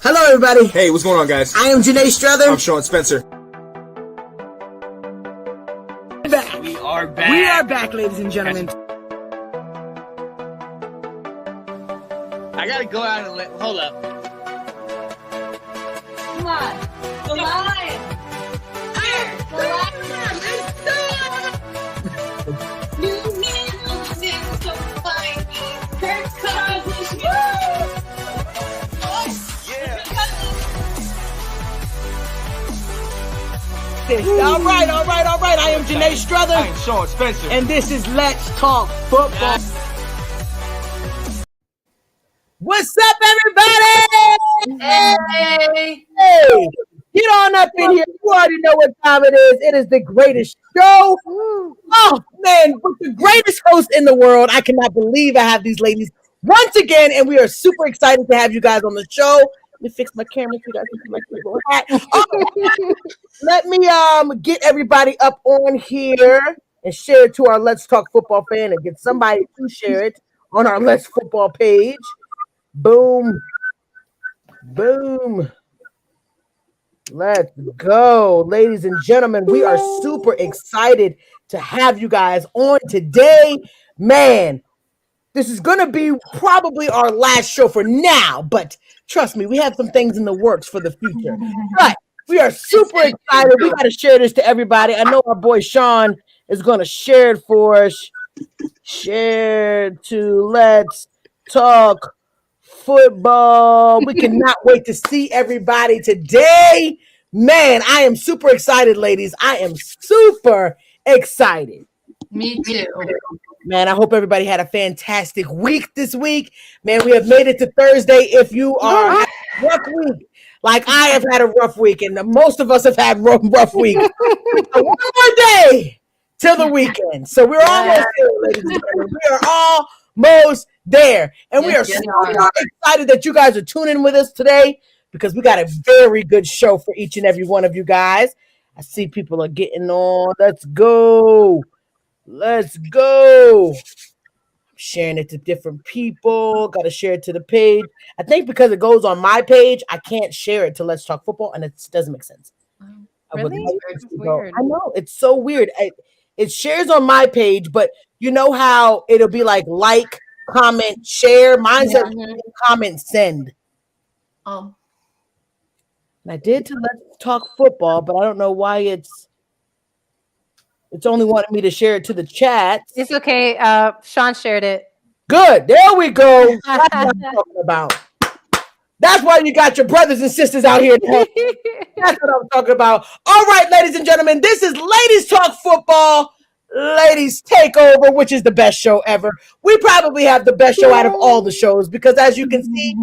Hello, everybody. Hey, what's going on, guys? I am Janae Strother. I'm Sean Spencer. We are back, ladies and gentlemen. I gotta go out and hold up. Come on. The line. The All right. I am Janae Strother. I'm Sean Spencer. And this is Let's Talk Football. What's up, everybody? Hey. Hey, get on up in here. You already know what time it is. It is the greatest show. Oh, man, with the greatest host in the world. I cannot believe I have these ladies once again, and we are super excited to have you guys on the show. Let me fix my camera so you guys can see my little hat. Oh, let me get everybody up on here and share it to our Let's Talk Football fan and get somebody to share it on our Let's Football page. Boom. Boom. Let's go. Ladies and gentlemen, we are super excited to have you guys on today. Man, this is going to be probably our last show for now, but trust me, we have some things in the works for the future. But we are super excited. We got to share this to everybody. I know our boy Sean is going to share it for us. Share to Let's Talk Football. We cannot wait to see everybody today. Man, I am super excited, ladies. I am super excited. Me too. Man, I hope everybody had a fantastic week this week. Man, we have made it to Thursday. If you are having a rough week, like I have had a rough week, and most of us have had rough weeks. So one more day till the weekend. So we're almost there, ladies and gentlemen. We are almost there. And we are so excited that you guys are tuning with us today because we got a very good show for each and every one of you guys. I see people are getting on. Let's go. Let's go. Sharing it to different people. Got to share it to the page. I think because it goes on my page, I can't share it to Let's Talk Football, and it doesn't make sense. Really? It's weird. I know. It's so weird. It shares on my page, but you know how it'll be like, comment, share. Mine says comment, send. Oh. And I did to Let's Talk Football, but I don't know why it's only wanted me to share it to the chat. It's okay. Sean shared it. Good. There we go. That's what I'm talking about. That's why you got your brothers and sisters out here. That's what I'm talking about. All right, ladies and gentlemen, this is Ladies Talk Football, Ladies Takeover, which is the best show ever. We probably have the best show out of all the shows because, as you can see,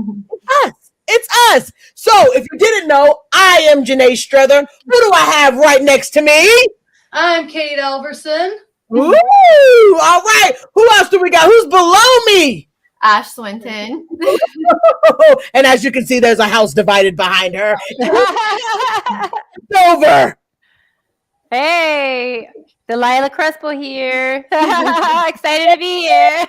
it's us. So, if you didn't know, I am Janae Strother. Who do I have right next to me? I'm Kate Alverson. Ooh, all right. Who else do we got? Who's below me? Ash Swinton. And as you can see, there's a house divided behind her. It's over. Hey, Delilah Crespo here. Excited to be here.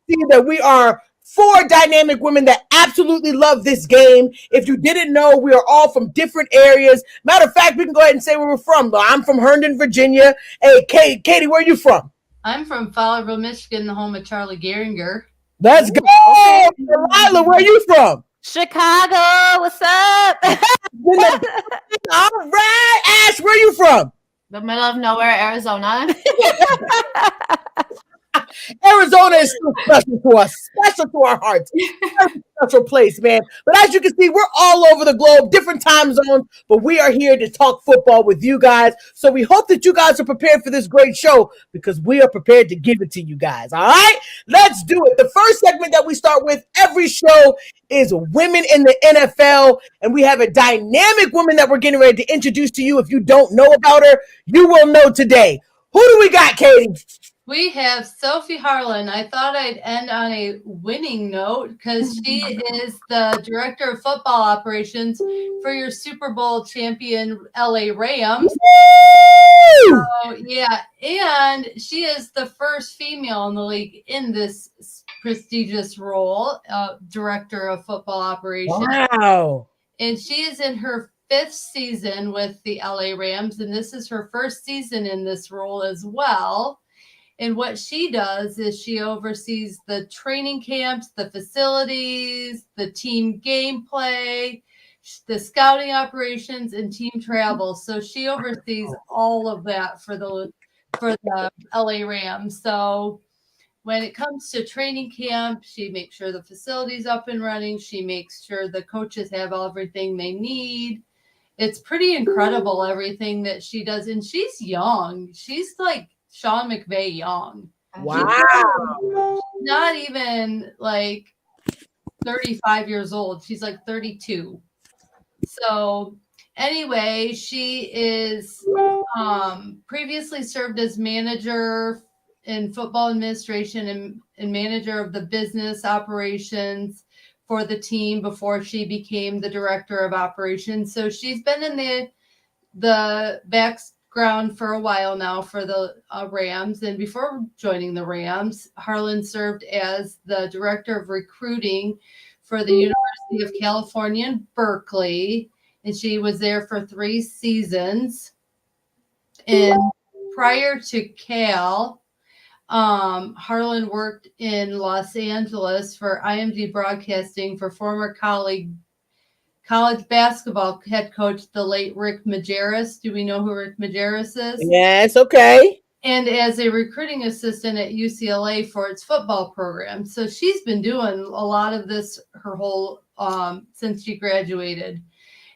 See that we are 4 dynamic women that absolutely love this game. If you didn't know, we are all from different areas. Matter of fact, we can go ahead and say where we're from. I'm from Herndon, Virginia. Hey, Katie, where are you from? I'm from Fowlerville, Michigan, the home of Charlie Gehringer. Let's go. Okay. Delilah, where are you from? Chicago, what's up? All right. Ash, where are you from? The middle of nowhere, Arizona. Arizona is still special to us, special to our hearts. Very special place, man. But as you can see, we're all over the globe, different time zones, but we are here to talk football with you guys. So we hope that you guys are prepared for this great show because we are prepared to give it to you guys. All right, let's do it. The first segment that we start with every show is women in the NFL, and we have a dynamic woman that we're getting ready to introduce to you. If you don't know about her, you will know today. Who do we got, Katie? We have Sophie Harlan. I thought I'd end on a winning note because she is the director of football operations for your Super Bowl champion LA Rams. So, yeah, and she is the first female in the league in this prestigious role, director of football operations. Wow. And she is in her 5th season with the LA Rams, and this is her first season in this role as well. And what she does is she oversees the training camps, the facilities, the team gameplay, the scouting operations, and team travel. So she oversees all of that for the LA Rams. So when it comes to training camp, she makes sure the facility's up and running. She makes sure the coaches have everything they need. It's pretty incredible, everything that she does. And she's young. She's like Sean McVay young. Wow. She's not even like 35 years old. She's like 32. So anyway, she is previously served as manager in football administration and manager of the business operations for the team before she became the director of operations. So she's been in the background for a while now for the Rams. And before joining the Rams, Harlan served as the director of recruiting for the University of California in Berkeley. And she was there for 3 seasons. And prior to Cal, Harlan worked in Los Angeles for IMG Broadcasting for former college basketball head coach, the late Rick Majerus. Do we know who Rick Majerus is? Yes, okay. And as a recruiting assistant at UCLA for its football program. So she's been doing a lot of this her whole since she graduated.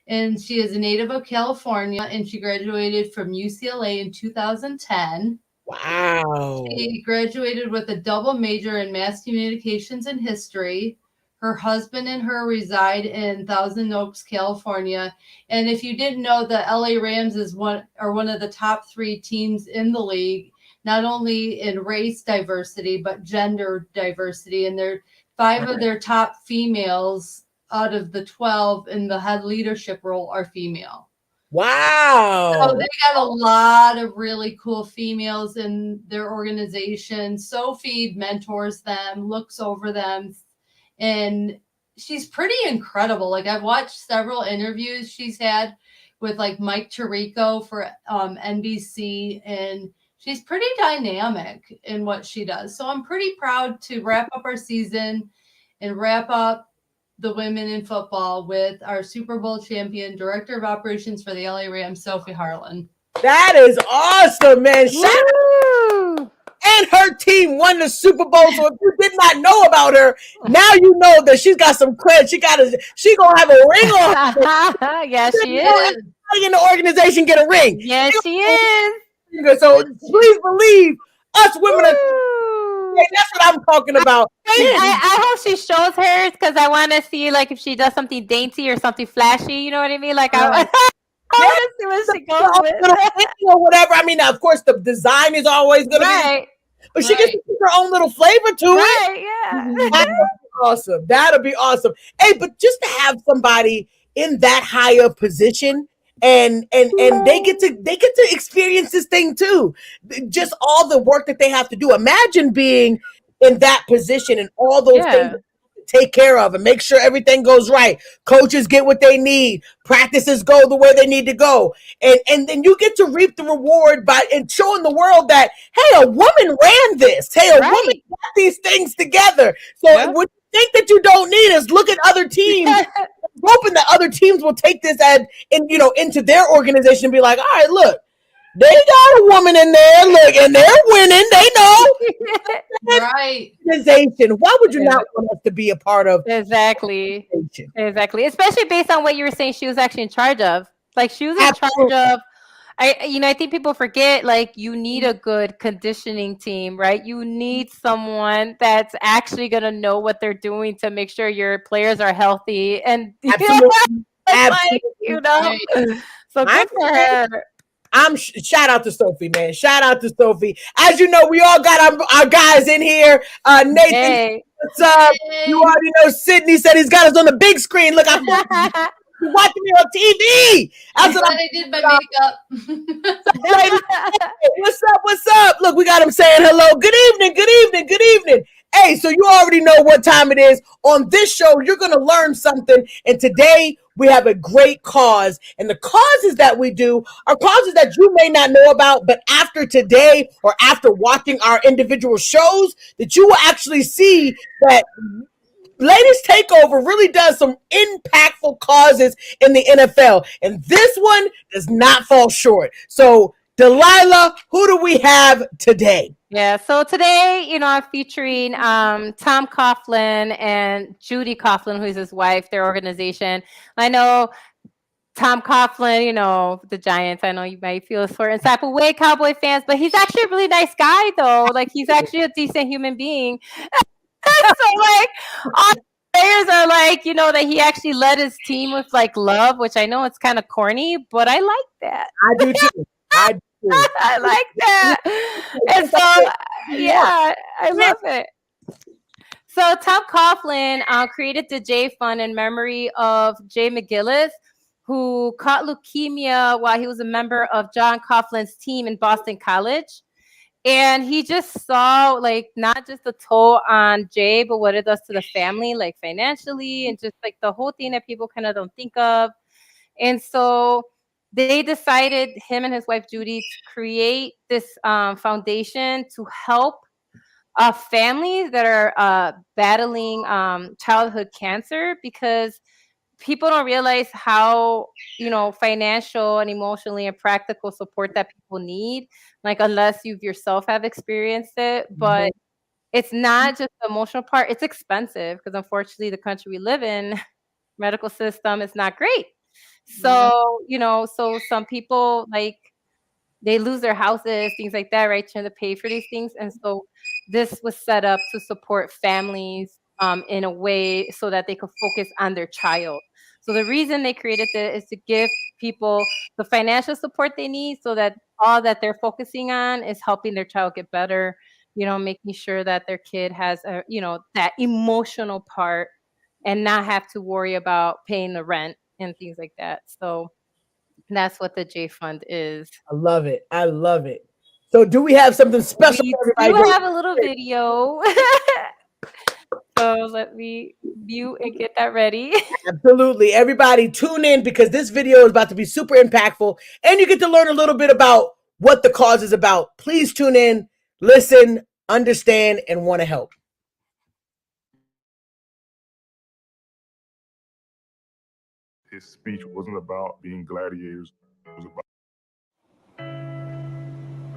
And she is a native of California, and she graduated from UCLA in 2010. Wow. She graduated with a double major in mass communications and history. Her husband and her reside in Thousand Oaks, California. And if you didn't know, the LA Rams is one of the top 3 teams in the league, not only in race diversity, but gender diversity. And they're 5 of their top females out of the 12 in the head leadership role are female. Wow. So they got a lot of really cool females in their organization. Sophie mentors them, looks over them, and she's pretty incredible. Like, I've watched several interviews she's had with like Mike Tirico for NBC, and she's pretty dynamic in what she does. So I'm pretty proud to wrap up our season and wrap up the women in football with our Super Bowl champion, director of operations for the LA Rams, Sophie Harlan. That is awesome, man. And her team won the Super Bowl. So if you did not know about her, now you know that she's got some cred. She gonna have a ring on her. Yes, she is. Everybody in the organization get a ring. Yes, she is. So please believe us women are. That's what I'm talking about. I hope she shows hers because I want to see like if she does something dainty or something flashy. You know what I mean? Like I want to see what she goes with. Or whatever. I mean, of course, the design is always going to be. But she gets to put her own little flavor to it. Yeah. That'll be awesome. That'll be awesome. Hey, but just to have somebody in that high of position and they get to experience this thing too. Just all the work that they have to do. Imagine being in that position and all those things to take care of and make sure everything goes right. Coaches get what they need. Practices go the way they need to go. And then you get to reap the reward by showing the world that, hey, a woman ran this. Hey, a woman got these things together. So what you think that you don't need is look at other teams. Hoping that other teams will take this into their organization and be like, all right, look, They got a woman in there, look, and they're winning. They know. Right. Organization. Why would you not want us to be a part of? Exactly. Especially based on what you were saying, she was actually in charge of. Like she was in charge of. I think people forget, like, you need a good conditioning team, right? You need someone that's actually going to know what they're doing to make sure your players are healthy. And, Absolutely. like, so good for her. Shout out to Sophie, man. Shout out to Sophie. As you know, we all got our guys in here. Nathan, what's up? You already know Sydney said he's got us on the big screen. Look, I'm watching me on TV. That's what I did my makeup. What's up? What's up? Look, we got him saying hello. Good evening. Good evening. Good evening. Hey, so you already know what time it is. On this show, you're going to learn something. And today we have a great cause. And the causes that we do are causes that you may not know about, but after today or after watching our individual shows, that you will actually see that Ladies Takeover really does some impactful causes in the NFL. And this one does not fall short. So, Delilah, who do we have today? Yeah, so today, I'm featuring Tom Coughlin and Judy Coughlin, who's his wife, their organization. I know Tom Coughlin, the Giants, I know you might feel a certain type of way, Cowboy fans, but he's actually a really nice guy, though. Like, he's actually a decent human being. So, like, all the players are like, that he actually led his team with, like, love, which I know it's kind of corny, but I like that. I do, too. I like that. And so, yeah, I love it. So Tom Coughlin created the J Fund in memory of Jay McGillis, who caught leukemia while he was a member of John Coughlin's team in Boston College. And he just saw, like, not just the toll on Jay, but what it does to the family, like, financially, and just, like, the whole thing that people kind of don't think of. And so they decided, him and his wife Judy, to create this foundation to help families that are battling childhood cancer, because people don't realize how financial and emotionally and practical support that people need, like, unless you yourself have experienced it. But it's not just the emotional part, it's expensive, because unfortunately the country we live in, medical system is not great. So, so some people, like, they lose their houses, things like that, right, trying to pay for these things. And so this was set up to support families in a way so that they could focus on their child. So the reason they created it is to give people the financial support they need, so that all that they're focusing on is helping their child get better, making sure that their kid has that emotional part and not have to worry about paying the rent and things like that. So that's what the J Fund is. I love it. I love it. So do we have something special for everybody? We have a little video. So let me mute and get that ready. Absolutely. Everybody tune in, because this video is about to be super impactful, and you get to learn a little bit about what the cause is about. Please tune in, listen, understand, and want to help. His speech wasn't about being gladiators. It was about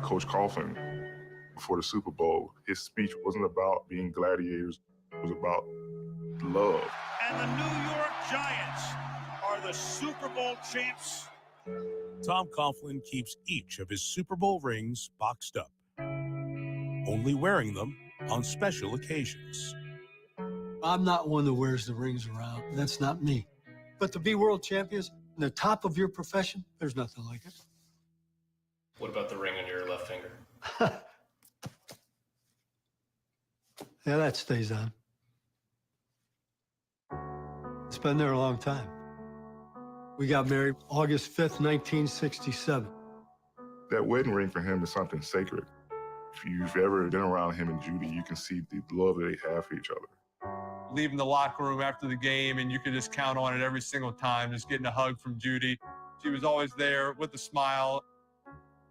Coach Coughlin before the Super Bowl. His speech wasn't about being gladiators. It was about love. And the New York Giants are the Super Bowl champs. Tom Coughlin keeps each of his Super Bowl rings boxed up, only wearing them on special occasions. I'm not one that wears the rings around. That's not me. But to be world champions, the top of your profession, there's nothing like it. What about the ring on your left finger? Yeah, that stays on. It's been there a long time. We got married August 5th, 1967. That wedding ring for him is something sacred. If you've ever been around him and Judy, you can see the love that they have for each other. Leaving the locker room after the game, and you could just count on it every single time, just getting a hug from Judy. She was always there with a smile.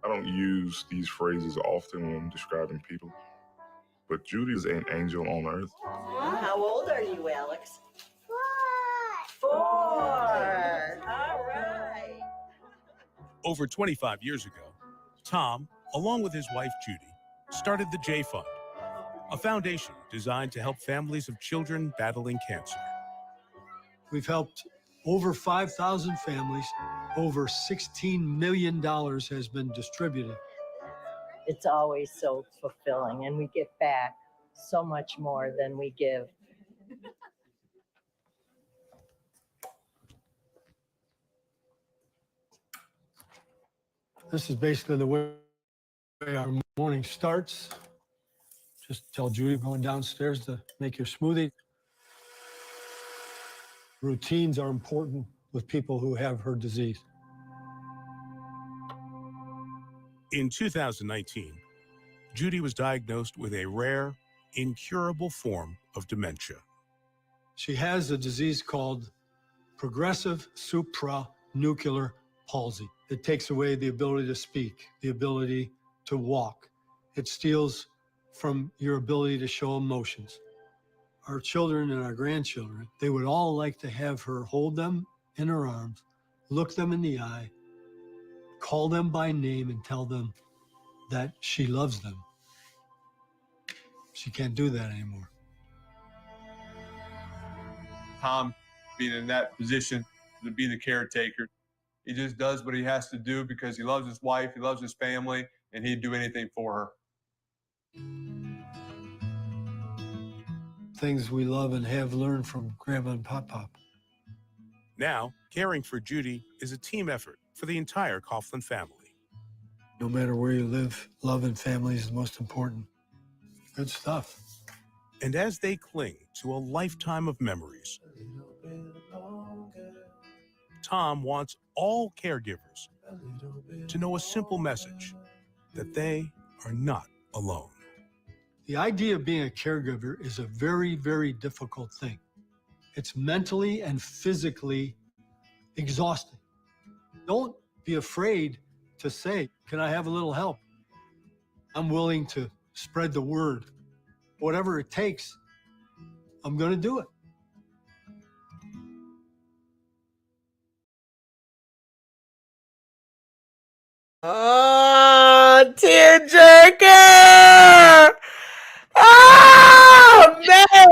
I don't use these phrases often when I'm describing people, but Judy's an angel on earth. How old are you, Alex? 4. All right. Over 25 years ago, Tom, along with his wife Judy, started the J Fund, a foundation designed to help families of children battling cancer. We've helped over 5,000 families. Over $16 million has been distributed. It's always so fulfilling, and we get back so much more than we give. This is basically the way our morning starts. Just tell Judy going downstairs to make your smoothie. Routines are important with people who have her disease. In 2019, Judy was diagnosed with a rare, incurable form of dementia. She has a disease called progressive supranuclear palsy. It takes away the ability to speak, the ability to walk. It steals from your ability to show emotions. Our children and our grandchildren, they would all like to have her hold them in her arms, look them in the eye, call them by name, and tell them that she loves them. She can't do that anymore. Tom, being in that position to be the caretaker, he just does what he has to do because he loves his wife, he loves his family, and he'd do anything for her. Things we love and have learned from Grandma and Pop. Now, caring for Judy is a team effort for the entire Coughlin family. No matter where you live, love and family is the most important. Good stuff. And as they cling to a lifetime of memories, Tom wants all caregivers to know a simple message that they are not alone. The idea of being a caregiver is a very, very difficult thing. It's mentally and physically exhausting. Don't be afraid to say, can I have a little help? I'm willing to spread the word. Whatever it takes, I'm going to do it. Oh, tearjerker! Oh,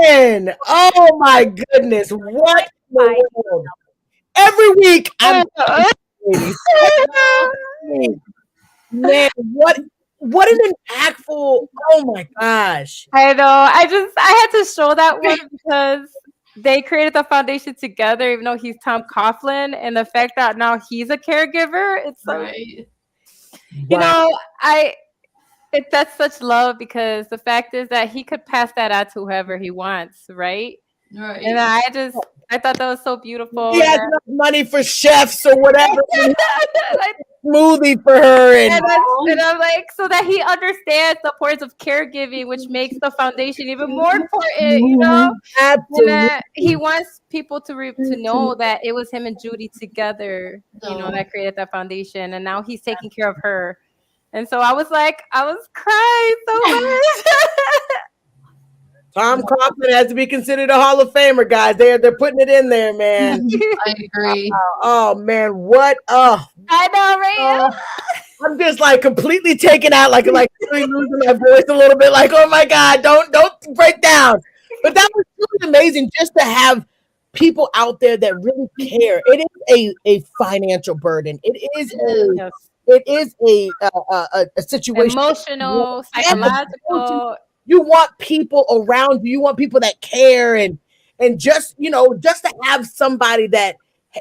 man! Oh, my goodness. What in the world? Every week, I'm... Man, what an impactful... Oh, my gosh. I know. I had to show that one because they created the foundation together, even though he's Tom Coughlin, and the fact that now he's a caregiver, it's like... Right. You know, that's such love because the fact is that he could pass that on to whoever he wants, right? Right. And I thought that was so beautiful. He has enough money for chefs or whatever. Smoothie for her. And I'm like, so that he understands the importance of caregiving, which makes the foundation even more important, you know? Absolutely. And that he wants people to know that it was him and Judy together, you know, that created that foundation. And now he's taking care of her. And so I was crying so much. Tom Coughlin has to be considered a Hall of Famer, guys. They're putting it in there, man. I agree. Oh man, what? I know, right? I'm just like completely taken out, like really losing my voice a little bit. Like, oh my God, don't break down. But that was really amazing, just to have people out there that really care. It is a financial burden. It is a situation. Emotional, psychological. You want people around you. You want people that care and just to have somebody that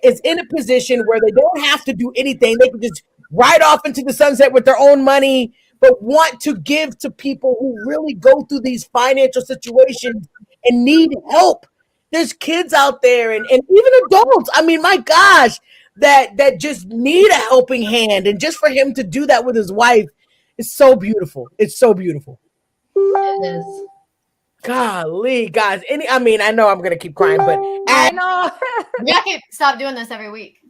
is in a position where they don't have to do anything. They can just ride off into the sunset with their own money, but want to give to people who really go through these financial situations and need help. There's kids out there and even adults. I mean, my gosh, that just need a helping hand. And just for him to do that with his wife is so beautiful. It's so beautiful. It is. Golly, guys. I know I'm gonna keep crying, but I know. We gotta stop doing this every week.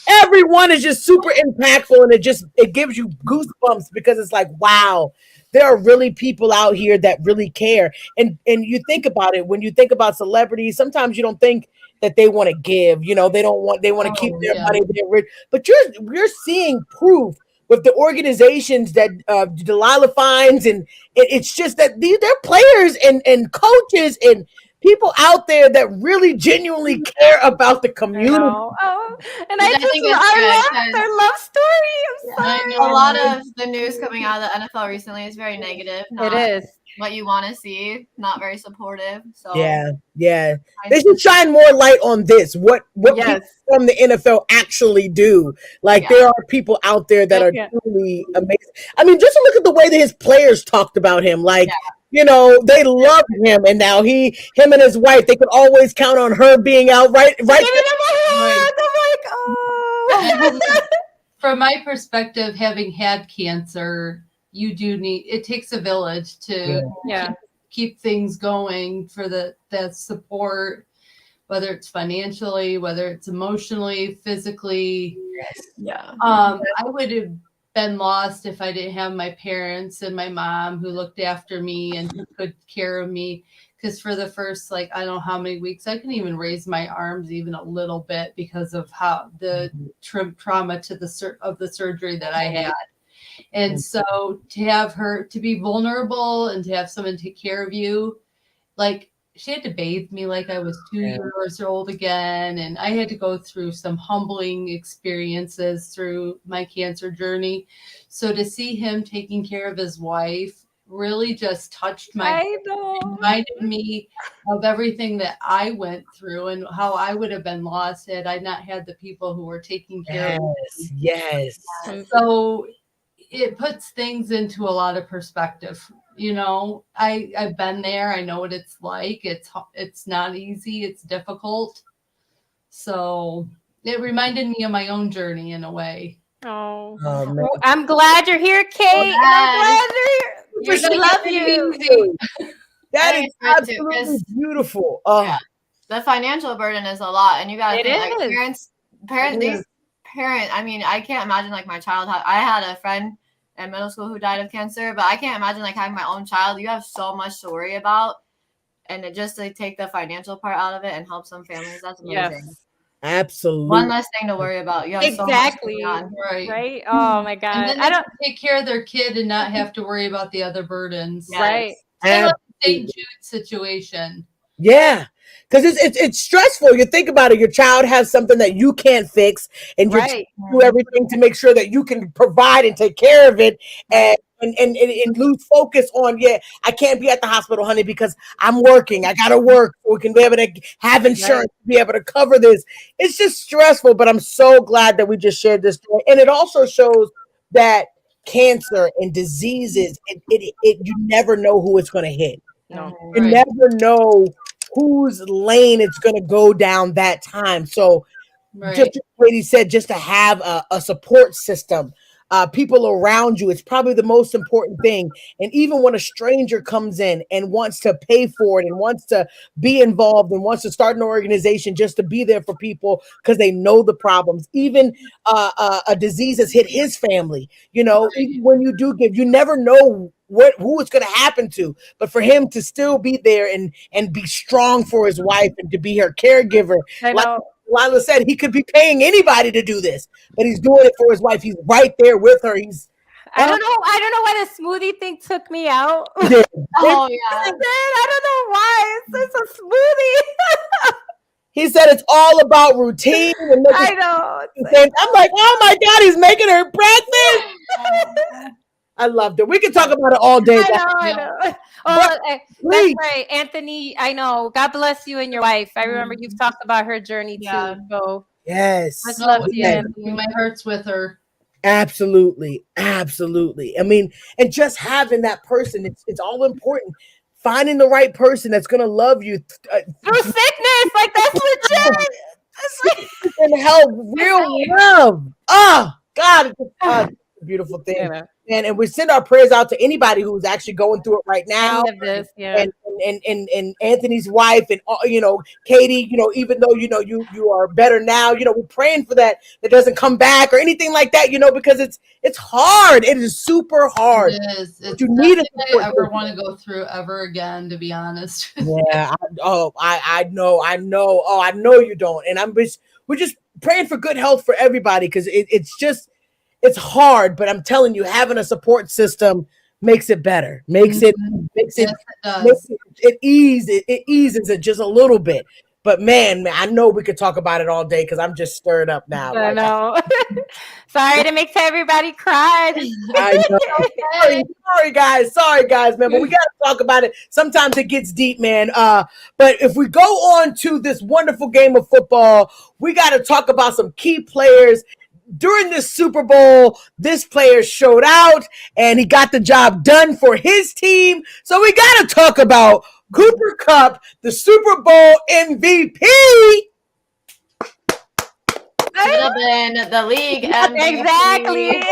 Everyone is just super impactful, and it gives you goosebumps because it's like, wow, there are really people out here that really care. And you think about it, when you think about celebrities, sometimes you don't think that they want to give, they want to keep their money, they're rich. But you're seeing proof with the organizations that Delilah finds, and it's just that they're players and coaches and people out there that really genuinely care about the community. And I love their love story. I'm sorry. A lot of the news coming out of the NFL recently is very negative. It is what you want to see, not very supportive. So yeah, they should shine more light on this. What people from the NFL actually do. Like there are people out there that are truly amazing. I mean, just look at the way that his players talked about him. Like they love him, and now him and his wife, they could always count on her being out right. From my perspective, having had cancer, it takes a village to keep things going for that support, whether it's financially, whether it's emotionally, physically. I would have been lost if I didn't have my parents and my mom who looked after me and who took care of me. Because for the first, I don't know how many weeks, I couldn't even raise my arms even a little bit because of how the trauma of the surgery that I had. And so to have her, to be vulnerable and to have someone take care of you, she had to bathe me like I was 2 years old again. And I had to go through some humbling experiences through my cancer journey. So to see him taking care of his wife really just touched reminded me of everything that I went through and how I would have been lost had I not had the people who were taking care of me. Yes. So it puts things into a lot of perspective. I've been there. I know what it's like. It's not easy. It's difficult. So it reminded me of my own journey in a way. Oh well, I'm glad you're here, Kate. Yes. I'm glad you're here. We love you. That is absolutely beautiful. The financial burden is a lot, and you got to think parents. I mean, I can't imagine my child. I had a friend in middle school who died of cancer, but I can't imagine having my own child. You have so much to worry about, and just to take the financial part out of it and help some families, that's amazing. Yes. Absolutely. One less thing to worry about. You have so much going on. Right. Oh my God. And then I don't take care of their kid and not have to worry about the other burdens. Yes. Right. Same with the St. Jude situation. Yeah. Because it's stressful. You think about it. Your child has something that you can't fix, and you do everything to make sure that you can provide and take care of it, and lose focus on, I can't be at the hospital, honey, because I'm working. I got to work so we can be able to have insurance to be able to cover this. It's just stressful, but I'm so glad that we just shared this story. And it also shows that cancer and diseases, you never know who it's going to hit. No. You never know whose lane it's going to go down that time. So just what he said, just to have a support system, people around you, it's probably the most important thing. And even when a stranger comes in and wants to pay for it and wants to be involved and wants to start an organization just to be there for people because they know the problems, even a disease has hit his family, even when you do give, you never know who it's going to happen to, but for him to still be there and be strong for his wife and to be her caregiver. Like Lila said, he could be paying anybody to do this, but he's doing it for his wife. He's right there with her. I don't know why the smoothie thing took me out. Oh yeah. I don't know why. It's a smoothie. He said it's all about routine. And I know. I'm like, oh my God, he's making her breakfast. I loved it. We can talk about it all day. I know. Oh, that's right, Anthony. I know. God bless you and your wife. I remember you've talked about her journey too. So yes, much love to you, Anthony. My heart's with her. Absolutely. I mean, and just having that person, it's all important. Finding the right person that's going to love you through sickness, that's legit. And help, real love. Oh God, beautiful thing. You know. And we send our prayers out to anybody who's actually going through it right now. Any of this, yeah. And Anthony's wife and Katie, even though you are better now, we're praying for that doesn't come back or anything like that, because it's hard. It is super hard. It is. It's you need nothing I ever want to go through ever again, to be honest. Yeah. I know. Oh, I know you don't. And we're just praying for good health for everybody because it's hard. But I'm telling you, having a support system makes it better. It eases it just a little bit. But man, I know we could talk about it all day because I'm just stirred up now. I know. Sorry to make everybody cry. I know. Sorry, guys, man. But we got to talk about it. Sometimes it gets deep, man. But if we go on to this wonderful game of football, we got to talk about some key players. During this Super Bowl, this player showed out and he got the job done for his team. So we got to talk about Cooper Kupp, the Super Bowl MVP. Should have been the league MVP. Exactly.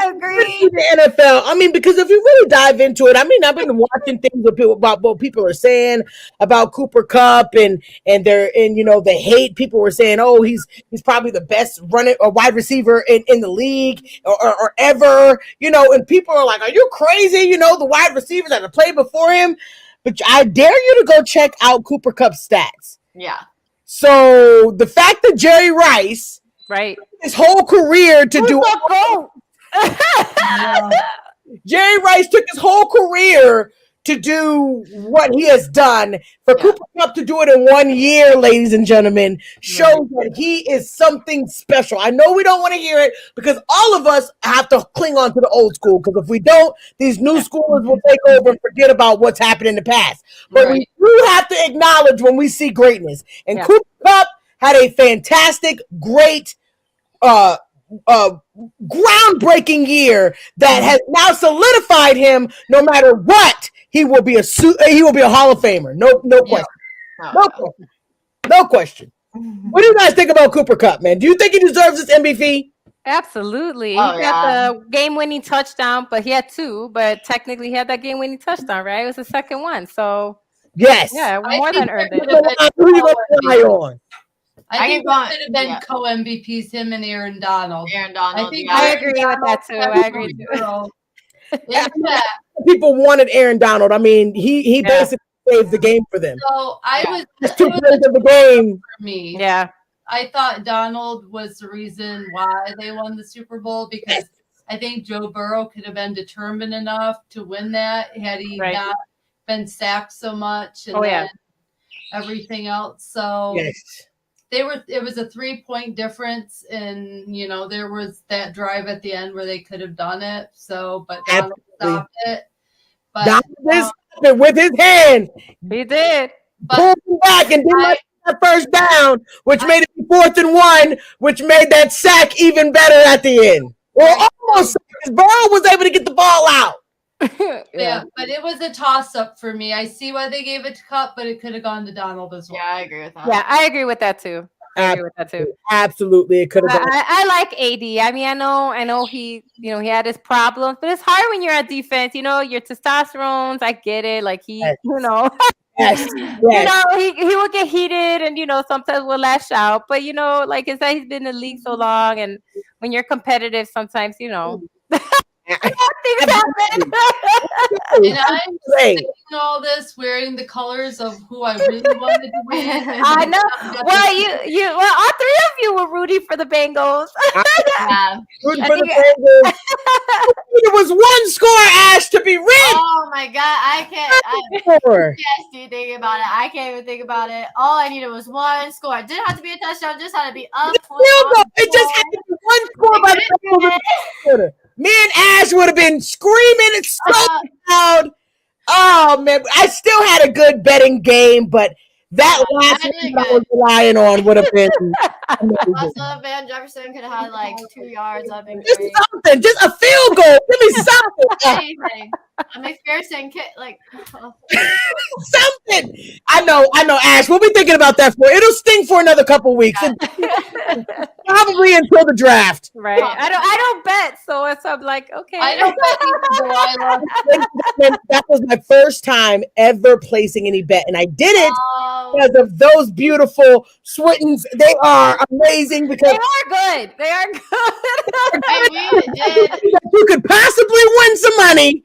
Agreed. The NFL. I mean, because if you really dive into it, I mean, I've been watching things about what people are saying about Cooper Kupp and the hate. People were saying, oh, he's probably the best running or wide receiver in the league or ever, and people are like, are you crazy? The wide receivers that have played before him. But I dare you to go check out Cooper Kupp's stats. Yeah. So the fact that Jerry Rice, right, his whole career to do Jerry Rice took his whole career to do what he has done. For Cooper Kupp to do it in 1 year, ladies and gentlemen, shows that he is something special. I know we don't want to hear it because all of us have to cling on to the old school because if we don't, these new schoolers will take over and forget about what's happened in the past. But we do have to acknowledge when we see greatness. And Cooper Kupp had a fantastic, great, groundbreaking year that has now solidified him. No matter what, he will be a Hall of Famer. No question. No question. What do you guys think about Cooper Kupp, man? Do you think he deserves this MVP? Absolutely. He got the game-winning touchdown, but he had two. But technically, he had that game-winning touchdown, right? It was the second one. So yes, yeah, more than earned it. Who are you going to rely on? I think it could have been co-MVPs, him and Aaron Donald. I agree with that too. I agree too. People wanted Aaron Donald. I mean, he basically saved the game for them. So I was two plays of the game for me. Yeah, I thought Donald was the reason why they won the Super Bowl because I think Joe Burrow could have been determined enough to win that had he not been sacked so much and then everything else. So it was a 3-point difference, and there was that drive at the end where they could have done it. So, but Donald stopped it. But Donald stopped it with his hand. He did. Pulled him back and didn't let that first down, which made it 4th and 1, which made that sack even better at the end. Or almost, because Burrow was able to get the ball out. Yeah, but it was a toss-up for me. I see why they gave it to Kupp, but it could have gone to Donald as well. Yeah, I agree with that. Yeah, I agree with that too. Absolutely, it could have gone. I like AD. I mean, I know he, he had his problems, but it's hard when you're at defense. Your testosterones. I get it. Like he, Yes. he will get heated and sometimes will lash out. But like it's that he's been in the league so long, and when you're competitive, sometimes things happen. And I'm saying all this wearing the colors of who I really wanted to win. I know. Well, all three of you were rooting for the Bengals. Rooting for the Bengals. There was one score, Ash, to be read. Oh my God, I can't. Yes, do you think about it? I can't even think about it. All I needed was one score. It didn't have to be a touchdown. Just had to be up. It just had to be one score by the Bengals. Me and Ash would have been screaming and so loud. Oh man, I still had a good betting game, but that last one I was relying on would have been amazing. Also, Van Jefferson could have had like 2 yards. That'd been Just great. something, just a field goal. Give me something. Anything. McPherson something. I know, Ash. We'll be thinking about that it'll sting for another couple weeks. Probably until the draft. Right. I don't bet, so I'm like, okay. I don't bet either, Delilah. That was my first time ever placing any bet, and I did it Oh, because of those beautiful Swintons. They are amazing because They are good. They are good. and we did. you could possibly win some money.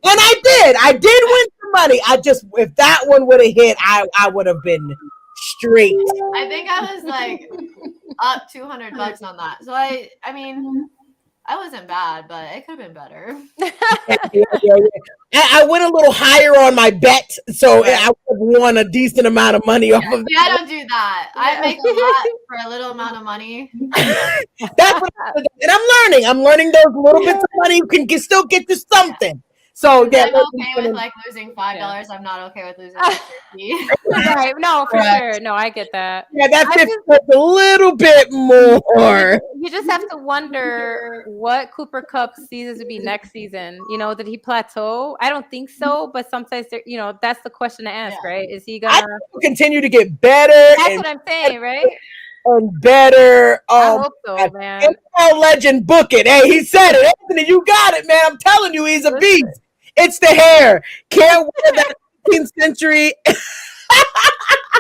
And I did. I did win some money. I just, if that one would have hit, I would have been straight. I think I was like up $200 on that. So I mean, I wasn't bad, but it could have been better. I went a little higher on my bet, so I would have won a decent amount of money off of Yeah, I don't do that. I make a lot for a little amount of money. That's what and I'm learning those little bits of money you can still get to something. So yeah, I'm okay with like losing $5. I'm not okay with losing $50. Right. No, for sure. No, I get that. Yeah, that's a little bit more. You just have to wonder what Cooper Kupp's seasons would be next season. You know, did he plateau? I don't think so, but sometimes that's the question to ask, right? Is he I gonna think he'll continue to get better? That's what I'm saying, right? And better. I hope so, man. NFL legend, book it. Hey, he said it. Anthony, you got it, man. I'm telling you, he's a beast. It's the hair. Can't wear that 18th century.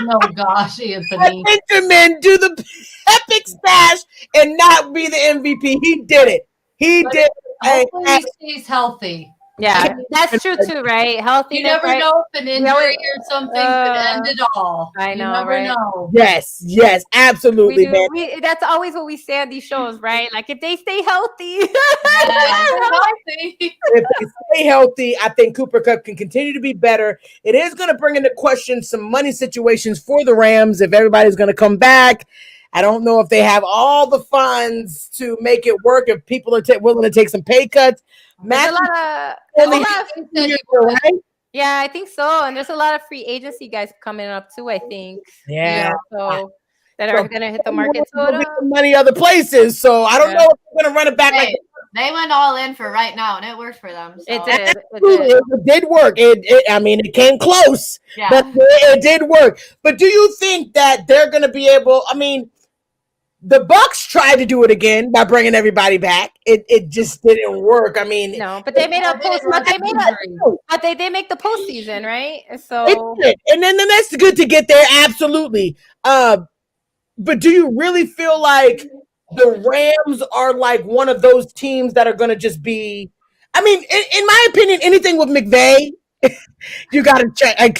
No, gosh, Anthony. Benjamin do the epic stash and not be the MVP. He did it. He did. Hopefully he stays healthy. Yeah, that's true too, right? Healthy. You never know if an injury or something could end it all. I know, you never right? know. Yes, absolutely, man. That's always what we say on these shows, right? Like if they stay healthy. If they stay healthy, I think Cooper Kupp can continue to be better. It is going to bring into question some money situations for the Rams if everybody's going to come back. I don't know if they have all the funds to make it work, if people are willing to take some pay cuts. There's a lot of Yeah, I think so. And there's a lot of free agency guys coming up too, I think. Yeah. So that are going to hit the market. Money other places. So I don't know if they're going to run it back like they went all in for right now, and it worked for them. So. It did. It did work. It came close, but it did work. But do you think that they're going to be able? I mean, the Bucks tried to do it again by bringing everybody back. It just didn't work. I mean, no, but they made a post. But they did make the postseason, right? So and then that's good to get there. Absolutely. But do you really feel like the Rams are like one of those teams that are going to just be? I mean, in my opinion, anything with McVay, you got a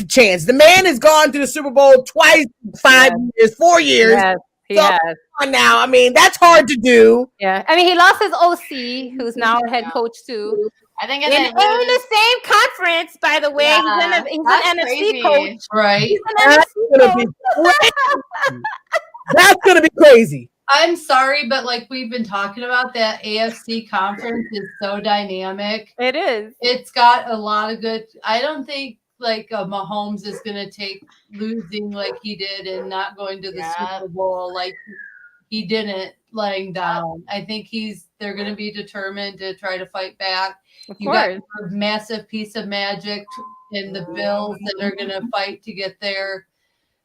chance. The man has gone to the Super Bowl twice, 5 years, 4 years. Yes. He has. Now, I mean, that's hard to do. Yeah, I mean, he lost his OC, who's now a head coach too. I think in the same conference, by the way. Yeah, he's an NFC crazy. coach, right? He's an NFC coach. That's gonna be crazy. I'm sorry, but like we've been talking about, that AFC conference is so dynamic. It is. It's got a lot of good. I don't think like Mahomes is going to take losing like he did and not going to the Super Bowl like he didn't, laying down. I think they're going to be determined to try to fight back. You got a massive piece of magic in the Bills that are going to fight to get there.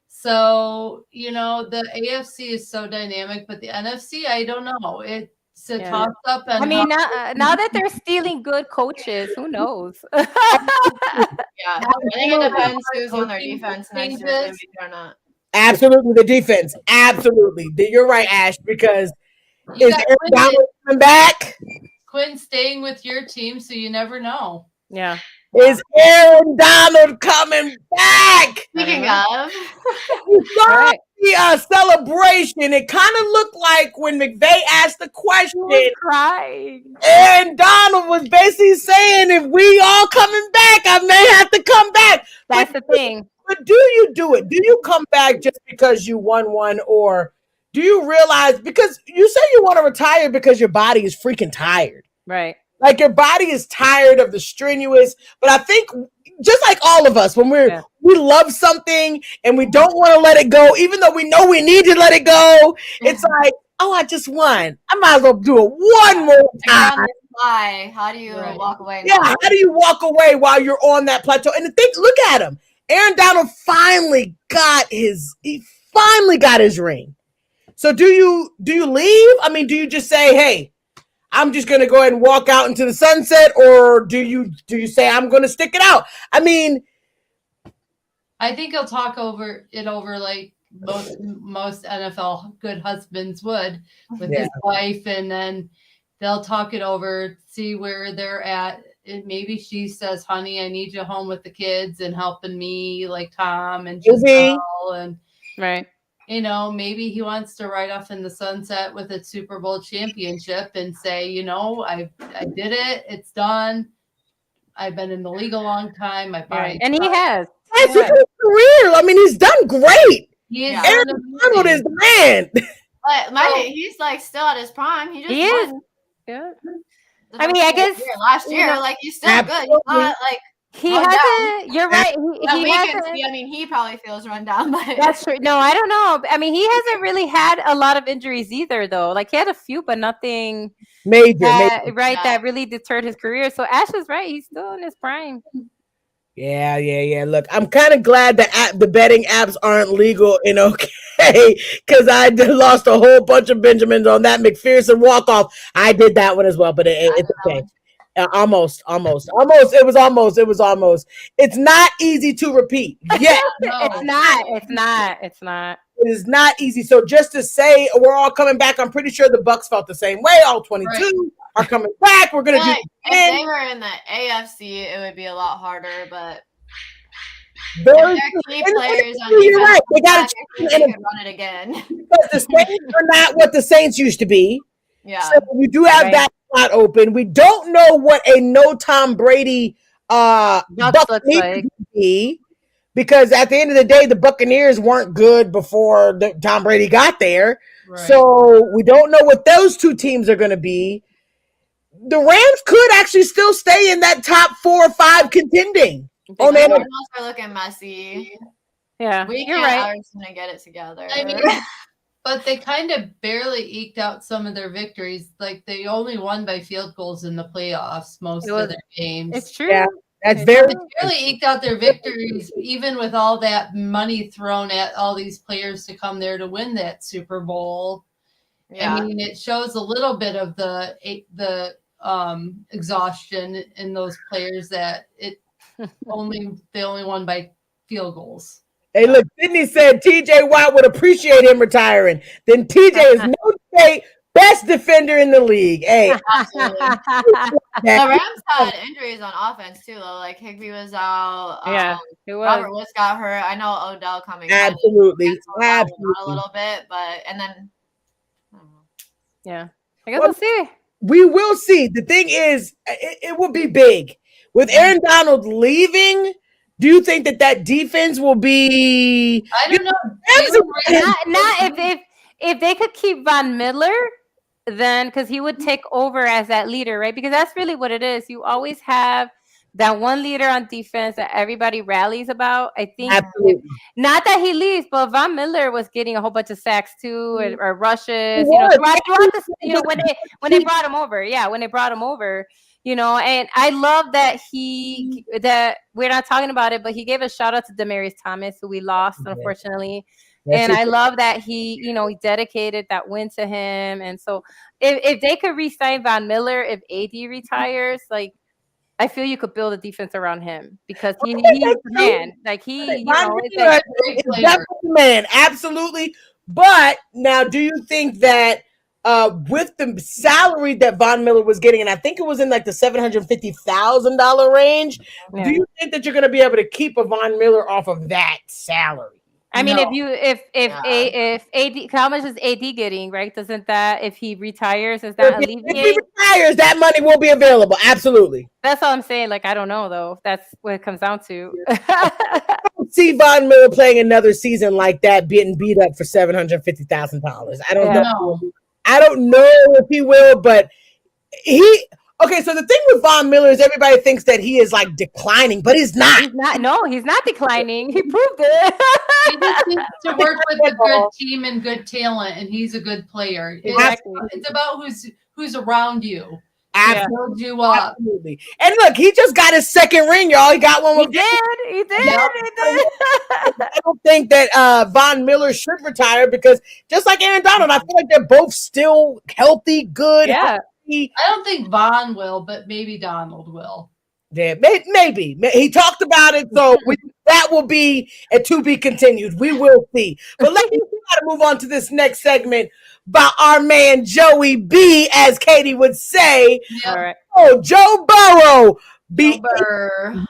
So, the AFC is so dynamic, but the NFC, I don't know. It's a toss up. I mean, now that they're stealing good coaches, who knows? Yeah, I think it depends who's on their defense next year, maybe or not. Absolutely, the defense. Absolutely, you're right, Ash. Because is Aaron Donald coming back? Quinn staying with your team, so you never know. Yeah. Is Aaron Donald coming back? Speaking of, you saw the celebration. It kind of looked like when McVay asked the question. Crying. Aaron Donald was basically saying, "If we all coming back, I may have to come back." That's the thing. But do you do it? Do you come back just because you won one, or do you realize because you say you want to retire because your body is freaking tired, right? Like your body is tired of the strenuous. But I think just like all of us, when we love something and we don't want to let it go, even though we know we need to let it go, it's like, oh, I just won. I might as well do it one more time. How do you walk away? Yeah, how do you walk away while you're on that plateau? And look at him. Aaron Donald finally got his ring. So do you leave? I mean, do you just say, "Hey, I'm just gonna go ahead and walk out into the sunset," or do you say, "I'm gonna stick it out"? I mean, I think he'll talk over like most NFL good husbands would with his wife, and then they'll talk it over, see where they're at. And maybe she says, "Honey, I need you home with the kids and helping me, like Tom and Giselle." And right. Maybe he wants to ride off in the sunset with a Super Bowl championship and say, I did it. It's done. I've been in the league a long time. My body, and he has. That's a good career. I mean, he's done great. Aaron Donald is the man. But he's like still at his prime. He just won. Yeah. I mean, I guess last year, like he's still good. He's not like he hasn't. You're right. He hasn't. I mean, he probably feels run down, but that's true. No, I don't know. I mean, he hasn't really had a lot of injuries either, though. Like he had a few, but nothing major. Right, that really deterred his career. So Ash is right. He's still in his prime. Yeah. Look, I'm kind of glad that the betting apps aren't legal in okay, because I lost a whole bunch of Benjamins on that McPherson walk-off. I did that one as well, but it's okay. Almost. It was almost. It's not easy to repeat. Yeah, It's not. It is not easy. So just to say we're all coming back, I'm pretty sure the Bucks felt the same way. All 22 are coming back. We're gonna do it if they were in the AFC, it would be a lot harder, but their key players on defense, you're right. They got to run it again. Because the Saints are not what the Saints used to be. Yeah. So you do have that slot open. We don't know what a no Tom Brady Buccaneers looks like. be, because at the end of the day, the Buccaneers weren't good before Tom Brady got there. Right. So we don't know what those two teams are going to be. The Rams could actually still stay in that top 4 or 5 contending. The Cardinals are looking messy. Yeah, you're right. Alverson to get it together. I mean, but they kind of barely eked out some of their victories. Like they only won by field goals in the playoffs most of their games. It's true. Yeah, that's They very barely eked out their victories, even with all that money thrown at all these players to come there to win that Super Bowl. Yeah. I mean, it shows a little bit of the exhaustion in those players that they only won by field goals. Hey, look, Sydney said TJ Watt would appreciate him retiring. Then TJ is no debate best defender in the league. Hey, the Rams had injuries on offense too, though. Like Higbee was out. It was. Robert Woods got hurt. I know Odell coming. Absolutely. A little bit, and then. Yeah, I guess we'll see. We will see. The thing is, it will be big with Aaron Donald leaving. Do you think that defense will be? I don't know. Not if they could keep Von Miller, then because he would take over as that leader, right? Because that's really what it is. You always have that one leader on defense that everybody rallies about. I think not that he leaves, but Von Miller was getting a whole bunch of sacks too, or rushes. When they brought him over, when they brought him over. And I love that that we're not talking about it, but he gave a shout out to Demaryius Thomas, who we lost, unfortunately. And I love that he dedicated that win to him. And so if they could re-sign Von Miller, if AD retires, like, I feel you could build a defense around him because he's the man. Like he's definitely the man. Absolutely. But now, do you think that with the salary that Von Miller was getting, and I think it was in like the $750,000 range, do you think that you're going to be able to keep a Von Miller off of that salary? I mean, if AD, how much is AD getting, right? Doesn't that, if he retires, is that alleviate? If he retires, that money will be available. Absolutely. That's all I'm saying. Like, I don't know though. That's what it comes down to. I don't see Von Miller playing another season like that, getting beat up for $750,000. I don't know. I don't know if he will, but okay, so the thing with Von Miller is everybody thinks that he is like declining, but he's not. He's not declining. He proved it. He just needs to work with a good team and good talent, and he's a good player. Exactly. It's about who's around you. Absolutely. Build you up. Absolutely. And look, he just got his second ring, y'all. He got one with He did. I don't think that Von Miller should retire because just like Aaron Donald, I feel like they're both still healthy, good. Yeah. Healthy. I don't think Vaughn will, but maybe Donald will. Yeah, maybe. He talked about it, so that will be a to be continued. We will see. But let's try to move on to this next segment about our man Joey B, as Katie would say. Yep. All right. Oh, Joe Burrow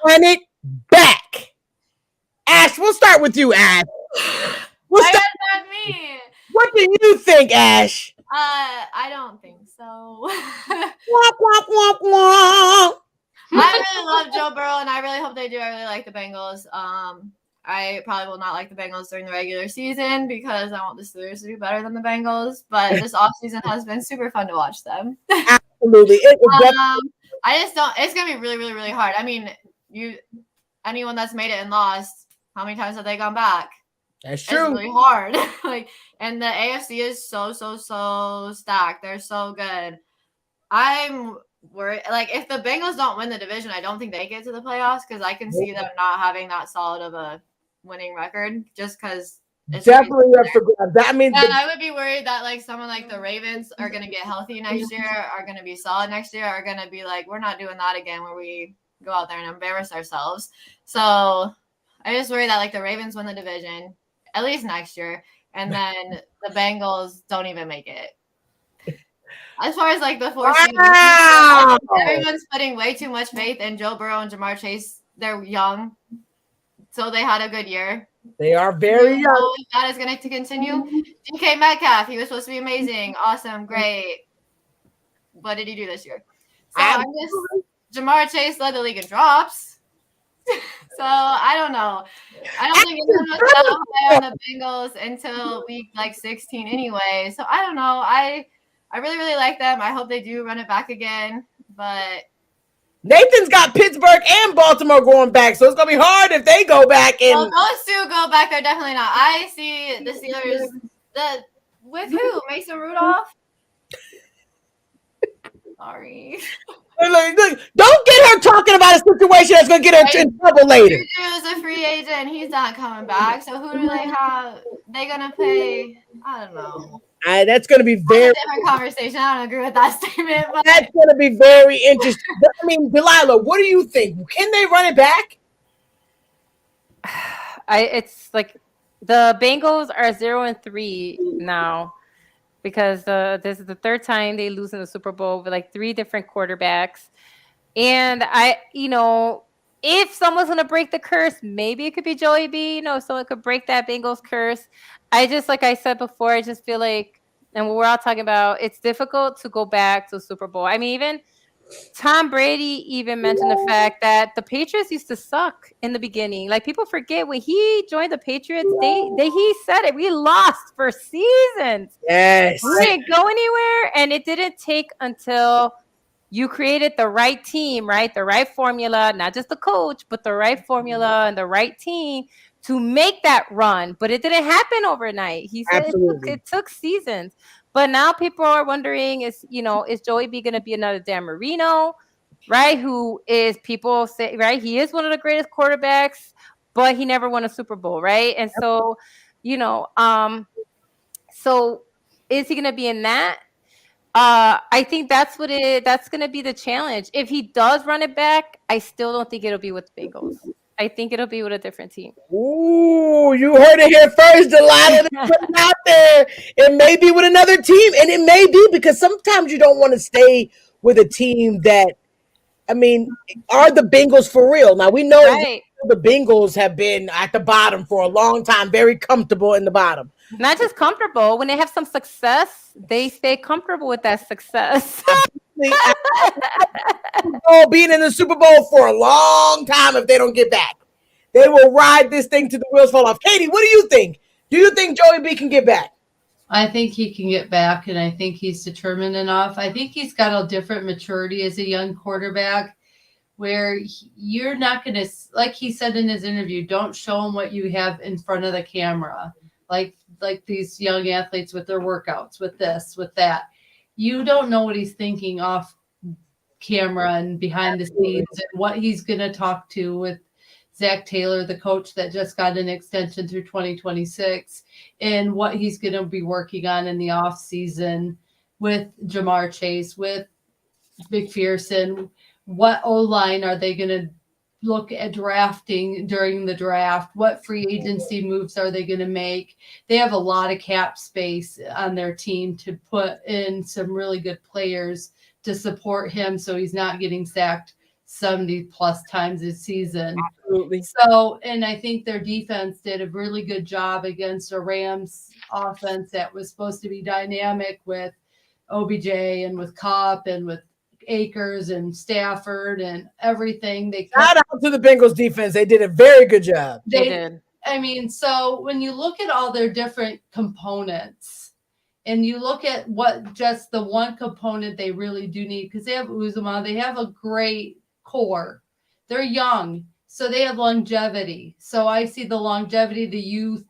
run it back. Ash, we'll start with you, Ash. Why is that me? What do you think, Ash? I don't think so. Womp, womp, womp, womp. I really love Joe Burrow, and I really hope they do. I really like the Bengals. I probably will not like the Bengals during the regular season because I want the Steelers to do better than the Bengals. But this offseason has been super fun to watch them. Absolutely. I just don't. It's gonna be really, really, really hard. I mean, anyone that's made it and lost, how many times have they gone back? That's true. It's really hard. And the AFC is so stacked. They're so good. I'm worried. If the Bengals don't win the division, I don't think they get to the playoffs because I can see them not having that solid of a winning record just because definitely up for grabs. That means I would be worried that someone like the Ravens are going to get healthy next year, are going to be solid next year, are going to be we're not doing that again where we go out there and embarrass ourselves. So I just worry that the Ravens win the division at least next year, and then the Bengals don't even make it. As far as the four seeds, everyone's putting way too much faith in Joe Burrow and Jamar Chase. They're young, so they had a good year. They are very young. That is going to continue. DK Metcalf, he was supposed to be amazing, awesome, great. What did he do this year? So I guess Jamar Chase led the league in drops. So I don't know. I don't think anyone was that high on the Bengals until week 16 anyway. So I don't know. I really, really like them. I hope they do run it back again. But Nathan's got Pittsburgh and Baltimore going back, so it's gonna be hard if they go back. Well, those two go back. They're definitely not. I see the Steelers. With who? Mason Rudolph. Sorry. Look, don't get her talking about a situation that's gonna get her in trouble later. Juju is a free agent. He's not coming back. So who do they have? They gonna pay? I don't know. That's going to be very different conversation. I don't agree with that statement. But that's going to be very interesting. I mean, Delilah, what do you think? Can they run it back? It's the Bengals are 0-3 now because this is the third time they lose in the Super Bowl with 3 different quarterbacks. And if someone's going to break the curse, maybe it could be Joey B. Someone could break that Bengals curse. I just, like I said before, I just feel and we're all talking about, it's difficult to go back to Super Bowl. I mean, even Tom Brady even mentioned the fact that the Patriots used to suck in the beginning. People forget when he joined the Patriots, he said it. We lost for seasons. Yes. We didn't go anywhere, and it didn't take until you created the right team, right? The right formula, not just the coach, but the right formula and the right team to make that run. But it didn't happen overnight. He said it took seasons. But now people are wondering, is Joey B going to be another Dan Marino, right? Who is, people say, right? He is one of the greatest quarterbacks, but he never won a Super Bowl, right? And so, so is he going to be in that? I think that's going to be the challenge. If he does run it back, I still don't think it'll be with the Bengals. I think it'll be with a different team. Ooh, you heard it here first, Delilah. Put it out there. It may be with another team, and it may be because sometimes you don't want to stay with a team that, are the Bengals for real? Now, we know the Bengals have been at the bottom for a long time, very comfortable in the bottom. Not just comfortable. When they have some success, they stay comfortable with that success. Being in the Super Bowl for a long time if they don't get back. They will ride this thing till the wheels fall off. Katie, what do you think? Do you think Joey B can get back? I think he can get back, and I think he's determined enough. I think he's got a different maturity as a young quarterback where you're not going to, like he said in his interview, don't show him what you have in front of the camera. Like these young athletes with their workouts, with this, with that. You don't know what he's thinking off camera and behind the scenes and what he's going to talk to with Zach Taylor, the coach that just got an extension through 2026, and what he's going to be working on in the off season with Jamar Chase, with McPherson. What O-line are they going to look at drafting during the draft? What free agency moves are they going to make? They have a lot of cap space on their team to put in some really good players to support him so he's not getting sacked 70 plus times this season. Absolutely. So, and I think their defense did a really good job against a Rams offense that was supposed to be dynamic with OBJ and with Kupp and with Akers and Stafford and everything. They shout out to the Bengals defense. They did a very good job. They did. I mean, so when you look at all their different components and you look at what just the one component they really do need, because they have Uzuma, they have a great core. They're young, so they have longevity. So I see the longevity, the youth.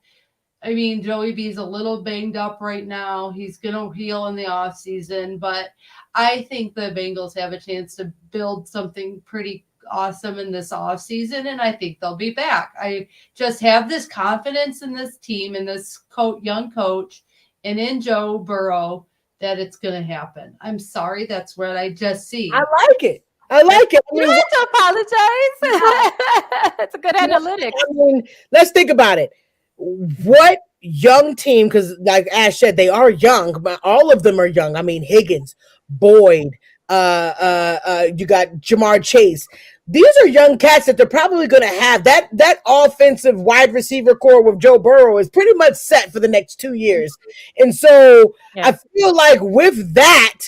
I mean, Joey B's a little banged up right now. He's going to heal in the offseason, but I think the Bengals have a chance to build something pretty awesome in this offseason, and I think they'll be back. I just have this confidence in this team and this young coach and in Joe Burrow that it's going to happen. I'm sorry, that's what I just see. I like it. I like it. You don't have to apologize. It's a good analytics. I mean, let's think about it. What young team, because like Ash said, they are young, but all of them are young. I mean, Higgins, Boyd, you got Jamar Chase. These are young cats that they're probably going to have. That offensive wide receiver core with Joe Burrow is pretty much set for the next 2 years. And so I feel like with that,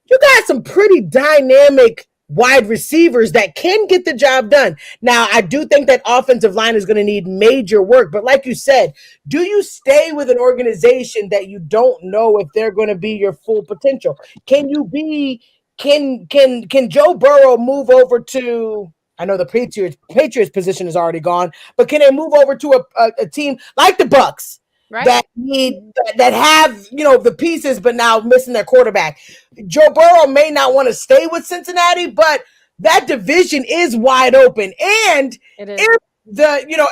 you got some pretty dynamic wide receivers that can get the job done. Now, I do think that offensive line is going to need major work, but like you said, do you stay with an organization that you don't know if they're going to be your full potential? Can Joe Burrow move over to, I know the Patriots position is already gone, but can they move over to a team like the Bucks? Right. that have the pieces, but now missing their quarterback. Joe Burrow may not want to stay with Cincinnati, but that division is wide open. And if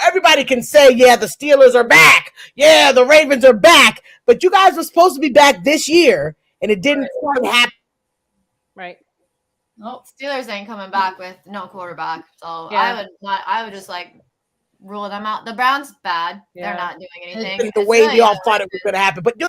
everybody can say, yeah, the Steelers are back, yeah, the Ravens are back, but you guys were supposed to be back this year, and it didn't quite happen. Right. Nope. Steelers ain't coming back with no quarterback, so I would just rule them out. The Browns bad. Yeah. They're not doing anything. The way we all thought it was going to happen, but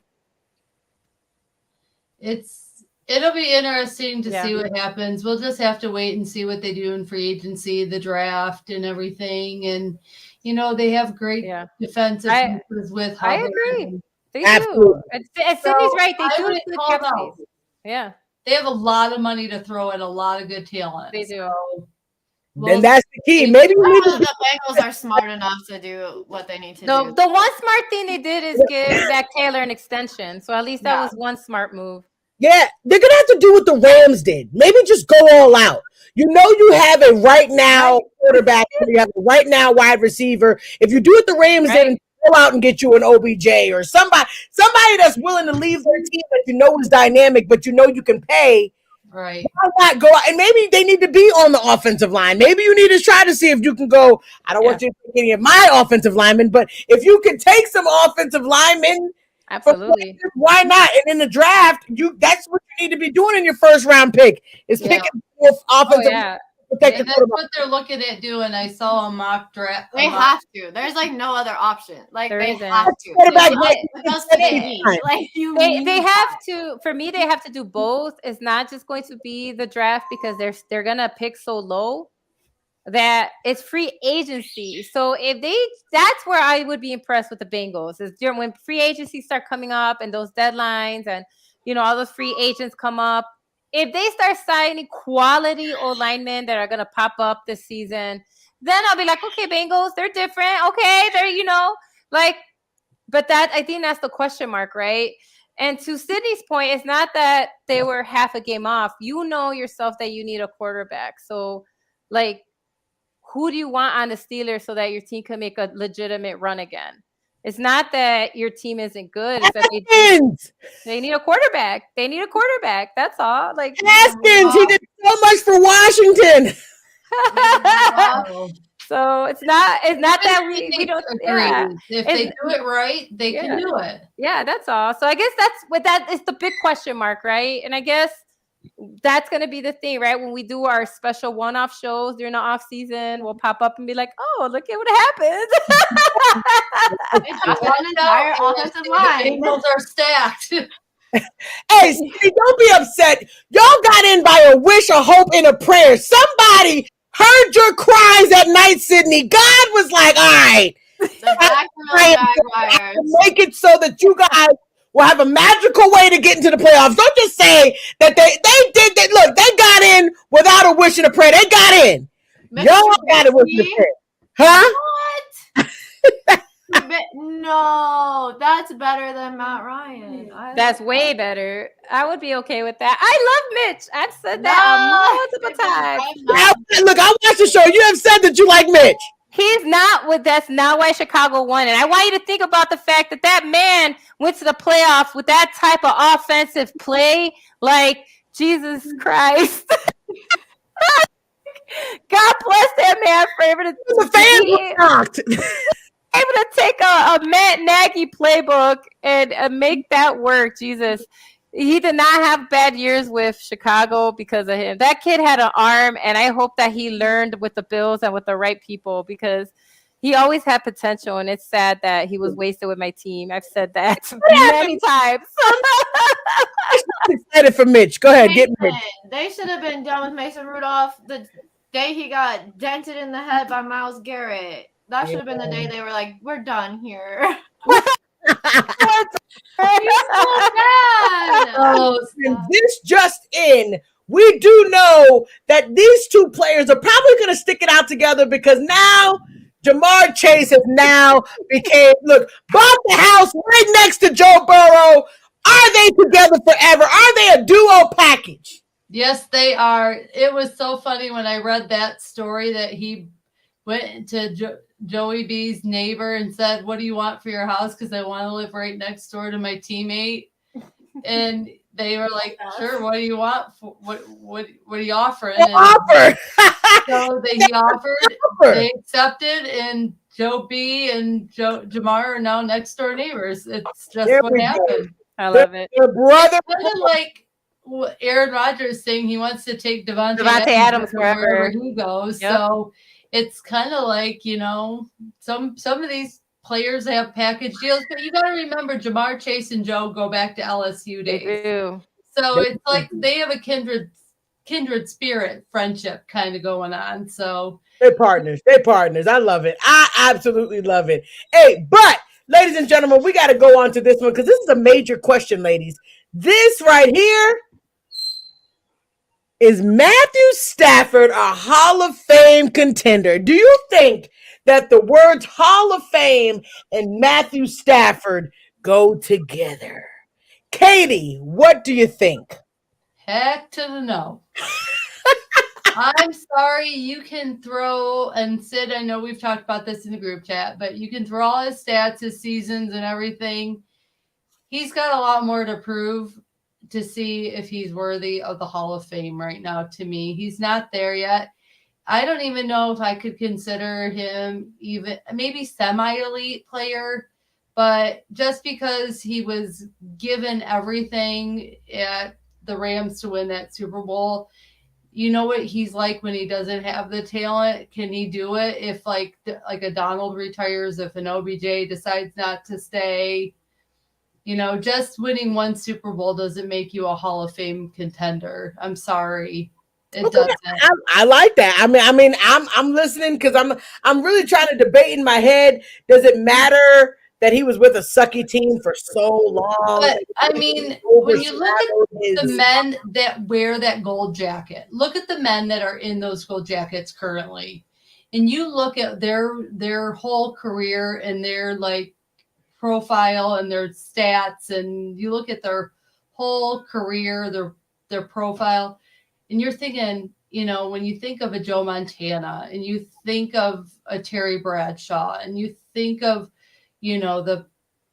it'll be interesting to see what happens. We'll just have to wait and see what they do in free agency, the draft, and everything. And they have great defensive pieces with. I agree. They do. Sydney's right. They do good cap space. Yeah, they have a lot of money to throw at a lot of good talent. They do. And that's the key. Maybe the Bengals are smart enough to do what they need to do. The one smart thing they did is give Zach Taylor an extension. So at least that was one smart move. Yeah, they're going to have to do what the Rams did. Maybe just go all out. You have a right now quarterback. You have a right now wide receiver. If you do what the Rams did, go out and get you an OBJ or somebody that's willing to leave their team that is dynamic, but you can pay. Right. Why not go out? And maybe they need to be on the offensive line. Maybe you need to try to see if you can go. I don't want you to take any of my offensive linemen, but if you can take some offensive linemen, absolutely. Why not? And in the draft, that's what you need to be doing in your first round pick is picking offensive. That's what they're looking at doing. I saw a mock draft. They have to. There's no other option. They have to. They have to. For me, they have to do both. It's not just going to be the draft because they're gonna pick so low that it's free agency. So that's where I would be impressed with the Bengals is when free agency start coming up and those deadlines and all those free agents come up. If they start signing quality linemen that are going to pop up this season, then I'll be like, okay, Bengals, they're different. Okay, but I think that's the question mark, right? And to Sydney's point, it's not that they were half a game off. You know yourself that you need a quarterback. So, who do you want on the Steelers so that your team can make a legitimate run again? It's not that your team isn't good. It's that they need a quarterback. They need a quarterback. That's all. Like Haskins, he did so much for Washington. So it's not that we don't agree. If they do it right, they can do it. Yeah, that's all. So I guess that's what that is the big question mark, right? And I guess that's going to be the thing, right? When we do our special one-off shows during the off season, we'll pop up and be like, "Oh, look at what happened." Bengals are stacked. Hey, see, don't be upset. Y'all got in by a wish, a hope, and a prayer. Somebody heard your cries at night, Sydney. God was like, all right, I make it so that you guys will have a magical way to get into the playoffs. Don't just say that they did that. Look, they got in without a wish and a prayer. They got in. Y'all got it with the prayer. Huh? What? No, that's better than Matt Ryan. That's way better. I would be okay with that. I love Mitch. I've said that multiple times. Look, I watched the show. You have said that you like Mitch. He's not that's not why Chicago won. And I want you to think about the fact that that man went to the playoffs with that type of offensive play. Like, Jesus Christ. God bless that man for able to the fans were shocked. Able to take a Matt Nagy playbook and make that work. Jesus. He did not have bad years with Chicago because of him. That kid had an arm, and I hope that he learned with the Bills and with the right people because he always had potential, and it's sad that he was wasted with my team. I've said that many times. I'm excited for Mitch. Go ahead, get Mitch. They should have been done with Mason Rudolph the day he got dented in the head by Myles Garrett. That should have been the day they were like, we're done here. This just in, we do know that these two players are probably going to stick it out together because now Jamar Chase has now bought the house right next to Joe Burrow. Are they together forever? Are they a duo package? Yes, they are. It was so funny when I read that story that he went to Joey B's neighbor and said, "What do you want for your house? Because I want to live right next door to my teammate." And they were like, "Sure. What do you want? What are you offering?" So he offered. They accepted, and Joe B and Jamar are now next door neighbors. It's just what happened. I love it. Their brother, kind of like Aaron Rodgers saying he wants to take Devontae Adams wherever he goes. Yep. So it's kind of like, some of these players have package deals, but you got to remember Jamar Chase and Joe go back to LSU days. They do. So it's like they have a kindred spirit friendship kind of going on. So they're partners. I love it. I absolutely love it. Hey, but ladies and gentlemen, we got to go on to this one because this is a major question, ladies. This right here, is Matthew Stafford a Hall of Fame contender? Do you think that the words Hall of Fame and Matthew Stafford go together? Katie, what do you think? Heck to the no. I'm sorry, you can throw, and Sid, I know we've talked about this in the group chat, but you can throw all his stats, his seasons, and everything. He's got a lot more to prove to see if he's worthy of the Hall of Fame right now. To me, he's not there yet. I don't even know if I could consider him even maybe semi-elite player, but just because he was given everything at the Rams to win that Super Bowl, you know what he's like when he doesn't have the talent. Can he do it if like a Donald retires, if an OBJ decides not to stay? Just winning one Super Bowl doesn't make you a Hall of Fame contender. I'm sorry. It doesn't. I like that. I'm listening because I'm really trying to debate in my head. Does it matter that he was with a sucky team for so long? But when you look at the men that wear that gold jacket, look at the men that are in those gold jackets currently, and you look at their whole career and their profile and their stats, and you look at their whole career, their profile, and you're thinking, when you think of a Joe Montana and you think of a Terry Bradshaw and you think of, the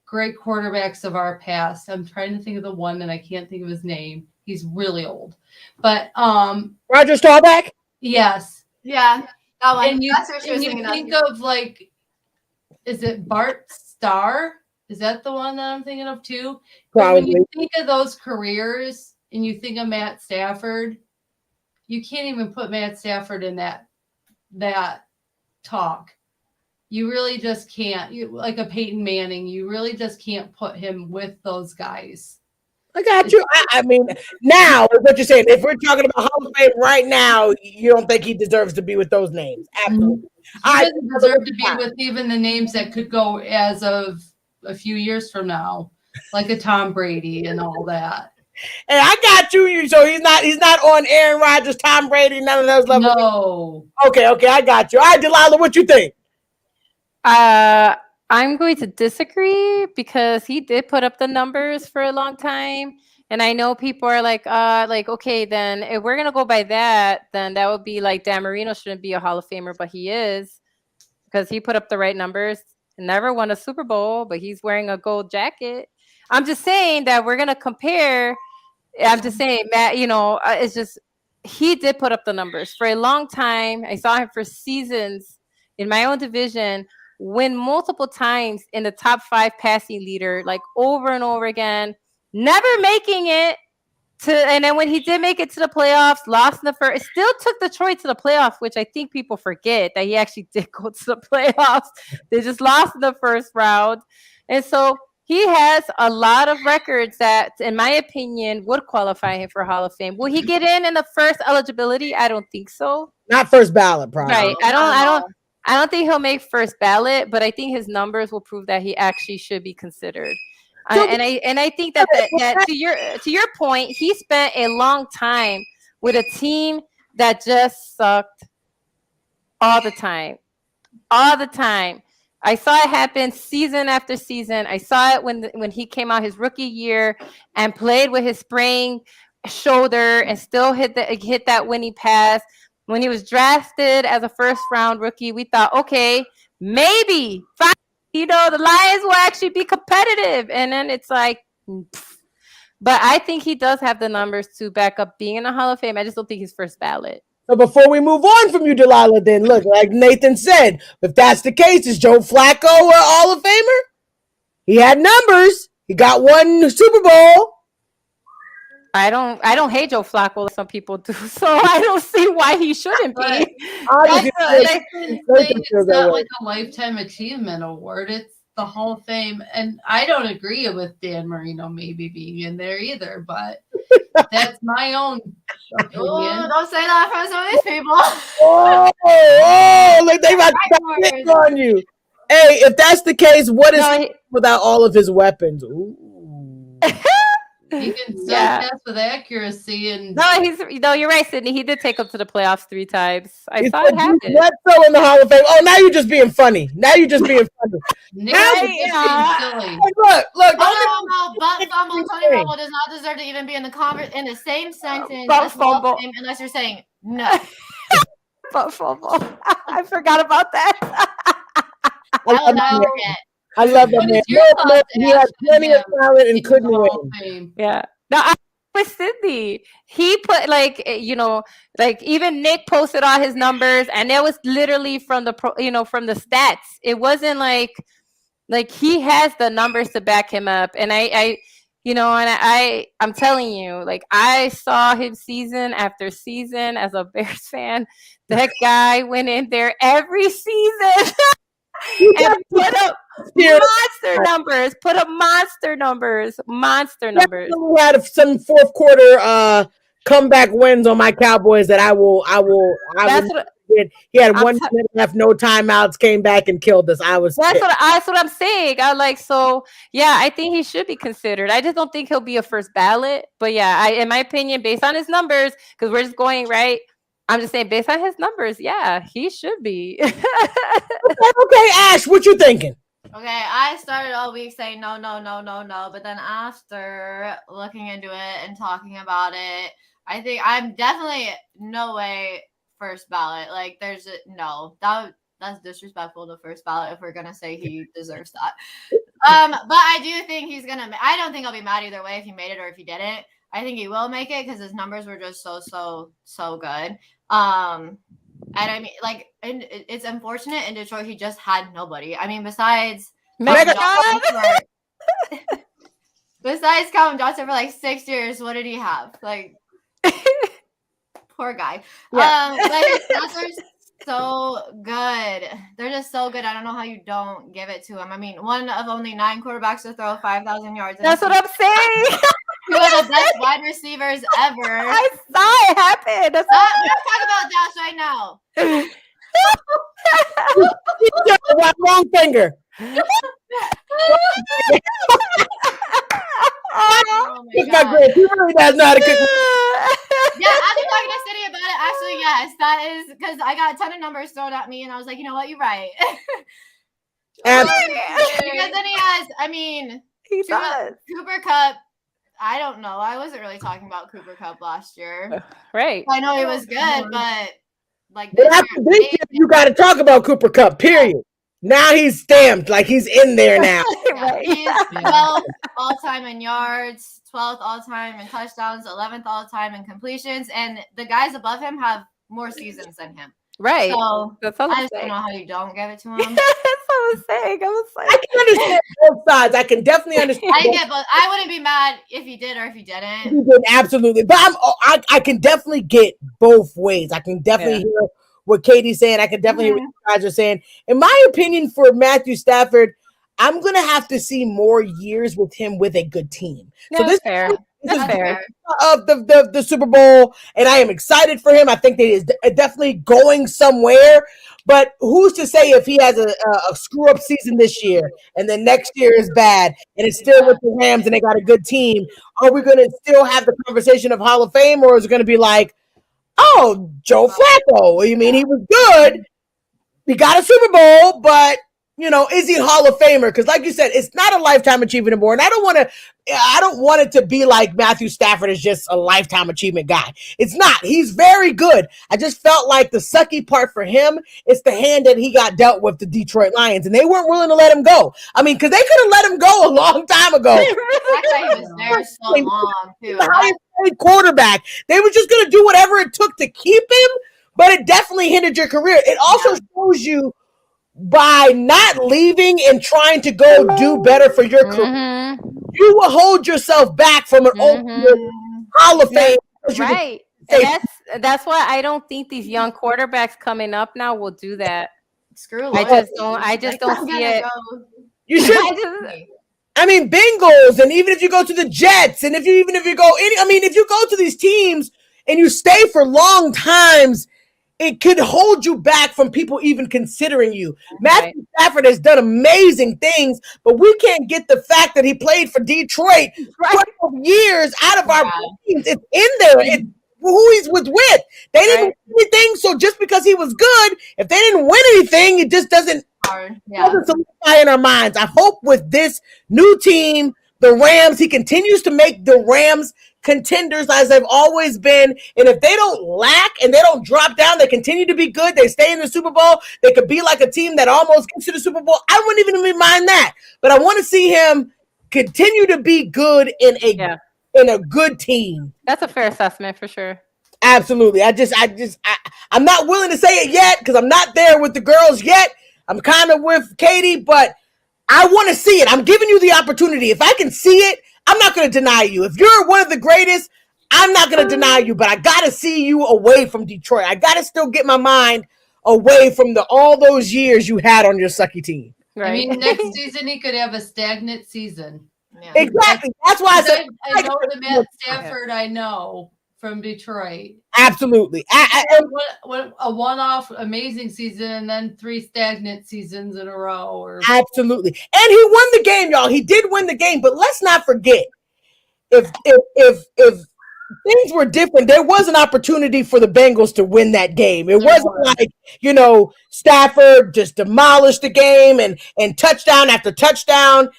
great quarterbacks of our past. I'm trying to think of the one and I can't think of his name. He's really old. But Roger Staubach? Yes. Yeah. That one. And you, That's what she was and you thinking think of like, is it Bart Starr? Is that the one that I'm thinking of too? But when you think of those careers and you think of Matt Stafford, you can't even put Matt Stafford in that talk. You really just can't. Like a Peyton Manning, you really just can't put him with those guys. I got you. I mean, now what you're saying, if we're talking about Hall of Fame right now, you don't think he deserves to be with those names. Absolutely. He doesn't deserve to be with even the names that could go as of a few years from now, like a Tom Brady and all that. And I got you. So he's not on Aaron Rodgers, Tom Brady, none of those levels. No. Okay, I got you. All right, Delilah, what you think? I'm going to disagree because he did put up the numbers for a long time. And I know people are like, okay, then if we're going to go by that, then that would be like Dan Marino shouldn't be a Hall of Famer, but he is because he put up the right numbers. Never won a Super Bowl, but he's wearing a gold jacket. I'm just saying that we're going to compare. I'm just saying, Matt, it's just he did put up the numbers for a long time. I saw him for seasons in my own division win multiple times in the top 5 passing leader, like over and over again, never making it to. And then when he did make it to the playoffs, lost in the first, still took Detroit to the playoffs, which I think people forget that he actually did go to the playoffs. They just lost in the first round. And so he has a lot of records that, in my opinion, would qualify him for Hall of Fame. Will he get in the first eligibility? I don't think so. Not first ballot, probably. Right. I don't think he'll make first ballot, but I think his numbers will prove that he actually should be considered. And I think that to your point, he spent a long time with a team that just sucked all the time. I saw it happen season after season. I saw it when he came out his rookie year and played with his sprained shoulder and still hit that winning pass. When he was drafted as a first-round rookie, we thought, okay, maybe the Lions will actually be competitive. And then it's like, but I think he does have the numbers to back up being in the Hall of Fame. I just don't think he's first ballot. So before we move on from you, Delilah, then look, like Nathan said, if that's the case, is Joe Flacco a Hall of Famer? He had numbers. He got one Super Bowl. I don't hate Joe Flacco like some people do, so I don't see why he shouldn't be. It's not like a lifetime achievement award. It's the Hall of Fame, and I don't agree with Dan Marino maybe being in there either, but that's my own opinion. Oh, don't say that in front of some of these people. Look, they about to pick on you. Hey, if that's the case, what is he without all of his weapons? Ooh. He can still pass with accuracy, and you're right, Sydney. He did take him to the playoffs 3 times. I saw it happen. Bledsoe in the Hall of Fame. Oh, now you're just being funny. Now you're just being funny. Now you're just being silly. Look. No, but fumble. Tony Romo does not deserve to even be in the same sentence as Hall of Fame unless you're saying no. But fumble. I forgot about that. I love that man. He had plenty of talent and couldn't win. Yeah. No, I with Sydney. He put even Nick posted all his numbers, and it was literally from the from the stats. It wasn't like he has the numbers to back him up. And I'm telling you, like I saw him season after season as a Bears fan. That guy went in there every season. And put up monster numbers. We had some fourth quarter comeback wins on my Cowboys that I will. He had 1 minute left, no timeouts, came back and killed us. That's what I'm saying. I think he should be considered. I just don't think he'll be a first ballot. But yeah, in my opinion, based on his numbers, because we're just going right. I'm just saying, based on his numbers, yeah, he should be. Okay, Ash, what you thinking? Okay, I started all week saying no, but then after looking into it and talking about it, I think I'm definitely no way first ballot. Like, there's no. that's disrespectful to first ballot if we're gonna say he deserves that. But I do think he's gonna. I don't think I'll be mad either way if he made it or if he didn't. I think he will make it because his numbers were just so good. And I mean, like, and it's unfortunate in Detroit he just had nobody. I mean, besides besides Calvin Johnson for like 6 years, what did he have? Like, poor guy. Yeah. But his stats are so good. They're just so good. I don't know how you don't give it to him. I mean, one of only 9 quarterbacks to throw 5,000 yards. That's what I'm saying. Two of the best wide receivers ever. I saw it happen. That's let's talk about Josh right now. Wrong finger. Oh It's not great. He really does know how to cook. Yeah, after talking to City about it, actually, yes, that is because I got a ton of numbers thrown at me, and I was like, you know what, you're right. Because then he has, I mean, Cooper Kupp. I don't know. I wasn't really talking about Cooper Kupp last year. Right. I know he was good, but like But after this year, you got to talk about Cooper Kupp, period. Now he's stamped, like he's in there now. He's 12th all-time in yards, 12th all-time in touchdowns, 11th all-time in completions, and the guys above him have more seasons than him. Right. So that's all I just don't know how you don't give it to him. That's what I was saying. I was like, I can understand both sides. I can definitely understand. I get, but I wouldn't be mad if he did or if he didn't. He did, absolutely, but I can definitely get both ways. I can definitely hear what Katie's saying. I can definitely hear what you guys are saying. In my opinion, for Matthew Stafford, I'm gonna have to see more years with him with a good team. So this fair. This That's is fair. of the Super Bowl, and I am excited for him. I think that he is definitely going somewhere. But who's to say if he has a screw up season this year and then next year is bad and it's still with the Rams and they got a good team? Are we going to still have the conversation of Hall of Fame, or is it going to be like, oh, Joe Flacco? You mean he was good? He got a Super Bowl, but you know, is he Hall of Famer? Because, like you said, it's not a lifetime achievement anymore. And I don't want it to be like Matthew Stafford is just a lifetime achievement guy. It's not. He's very good. I just felt like the sucky part for him is the hand that he got dealt with the Detroit Lions, and they weren't willing to let him go. I mean, because they could have let him go a long time ago. That's why he was there so long, too. The highest paid quarterback. They were just going to do whatever it took to keep him, but it definitely hindered your career. It also shows you, by not leaving and trying to go do better for your career, you will hold yourself back from an ultimate Hall of Fame. Right. And that's why I don't think these young quarterbacks coming up now will do that. Screw I just don't see it. You should. I mean, Bengals, and even if you go to the Jets, and if you go to these teams and you stay for long times, it could hold you back from people even considering you. Matthew Stafford has done amazing things, but we can't get the fact that he played for Detroit 12 years out of our teams. It's in there. It's who he's with. They didn't win anything, so just because he was good, if they didn't win anything, it just doesn't solidify in our minds. I hope with this new team, the Rams, he continues to make the Rams contenders as they've always been. And if they don't lack and they don't drop down, they continue to be good, they stay in the Super Bowl, they could be like a team that almost gets to the Super Bowl. I wouldn't even mind that. But I want to see him continue to be good in a good team. That's a fair assessment for sure. Absolutely. I'm not willing to say it yet because I'm not there with the girls yet. I'm kind of with Katie, but I want to see it. I'm giving you the opportunity. If I can see it, I'm not going to deny you. If you're one of the greatest, I'm not going to deny you, but I got to see you away from Detroit. I got to still get my mind away from all those years you had on your sucky team. Right. I mean, next season he could have a stagnant season. Yeah. Exactly. That's why I said I know the Matt Stafford I know from Detroit. Absolutely. A one-off amazing season and then 3 stagnant seasons in a row. Absolutely. And he won the game, y'all. He did win the game, but let's not forget, if things were different, there was an opportunity for the Bengals to win that game. It wasn't like, Stafford just demolished the game and touchdown after touchdown.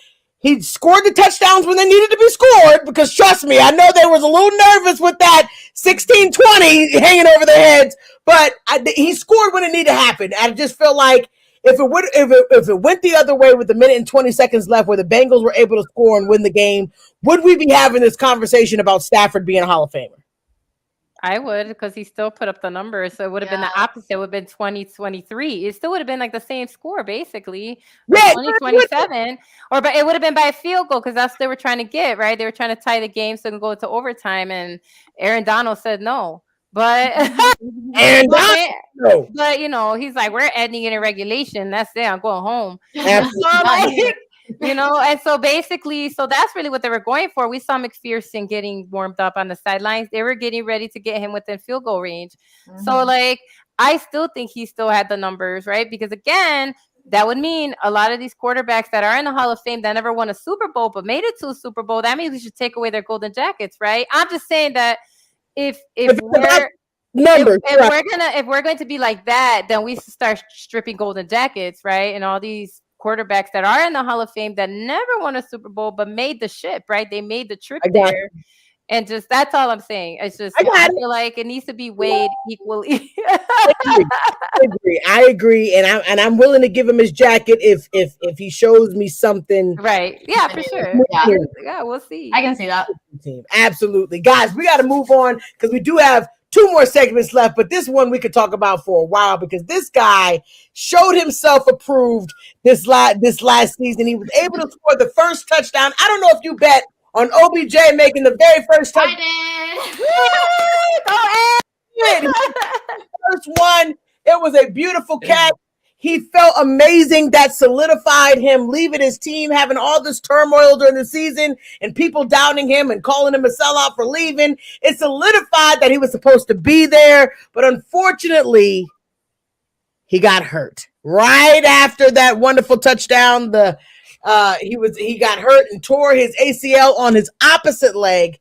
He scored the touchdowns when they needed to be scored because, trust me, I know they was a little nervous with that 16-20 hanging over their heads, but he scored when it needed to happen. I just feel like if it went the other way with a minute and 20 seconds left where the Bengals were able to score and win the game, would we be having this conversation about Stafford being a Hall of Famer? I would, because he still put up the numbers. So it would have been the opposite. It would have been 20-23. It still would have been like the same score, basically. Yeah, 20-27. But it would have been by a field goal because that's what they were trying to get, right? They were trying to tie the game so it can go into overtime. And Aaron Donald said no. But but you know, he's like, we're ending it in regulation. That's it. I'm going home. You know, and so basically, so that's really what they were going for. We saw McPherson getting warmed up on the sidelines. They were getting ready to get him within field goal range. So, like, I still think he still had the numbers, right? Because, again, that would mean a lot of these quarterbacks that are in the Hall of Fame that never won a Super Bowl but made it to a Super Bowl, that means we should take away their golden jackets, right? I'm just saying that if we're going to be like that, then we start stripping golden jackets, right? And all these quarterbacks that are in the Hall of Fame that never won a Super Bowl but made the ship, right? They made the trip there. And just that's all I'm saying. It's just I feel like it needs to be weighed equally. I agree. And I'm willing to give him his jacket if he shows me something. Right. Yeah, for sure. Yeah, we'll see. I can see that. Absolutely. Guys, we got to move on because we do have 2 more segments left, but this one we could talk about for a while because this guy showed himself approved this last season. He was able to score the first touchdown. I don't know if you bet on OBJ making the very first touchdown. I did. First one. It was a beautiful catch. He felt amazing. That solidified him leaving his team, having all this turmoil during the season and people doubting him and calling him a sellout for leaving. It solidified that he was supposed to be there. But unfortunately, he got hurt. Right after that wonderful touchdown, he got hurt and tore his ACL on his opposite leg.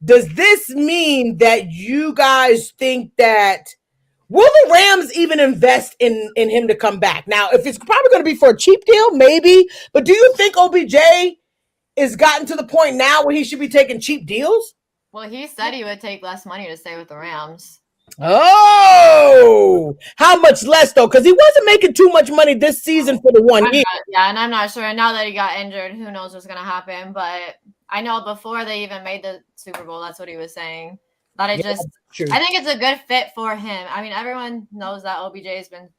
Does this mean that you guys think that will the Rams even invest in him to come back? Now, if it's probably going to be for a cheap deal, maybe. But do you think OBJ is gotten to the point now where he should be taking cheap deals? Well, he said he would take less money to stay with the Rams. Oh, how much less though? Because he wasn't making too much money this season for the 1 year. And I'm not sure. And now that he got injured, who knows what's going to happen? But I know before they even made the Super Bowl, that's what he was saying. That I think it's a good fit for him. I mean, everyone knows that OBJ has been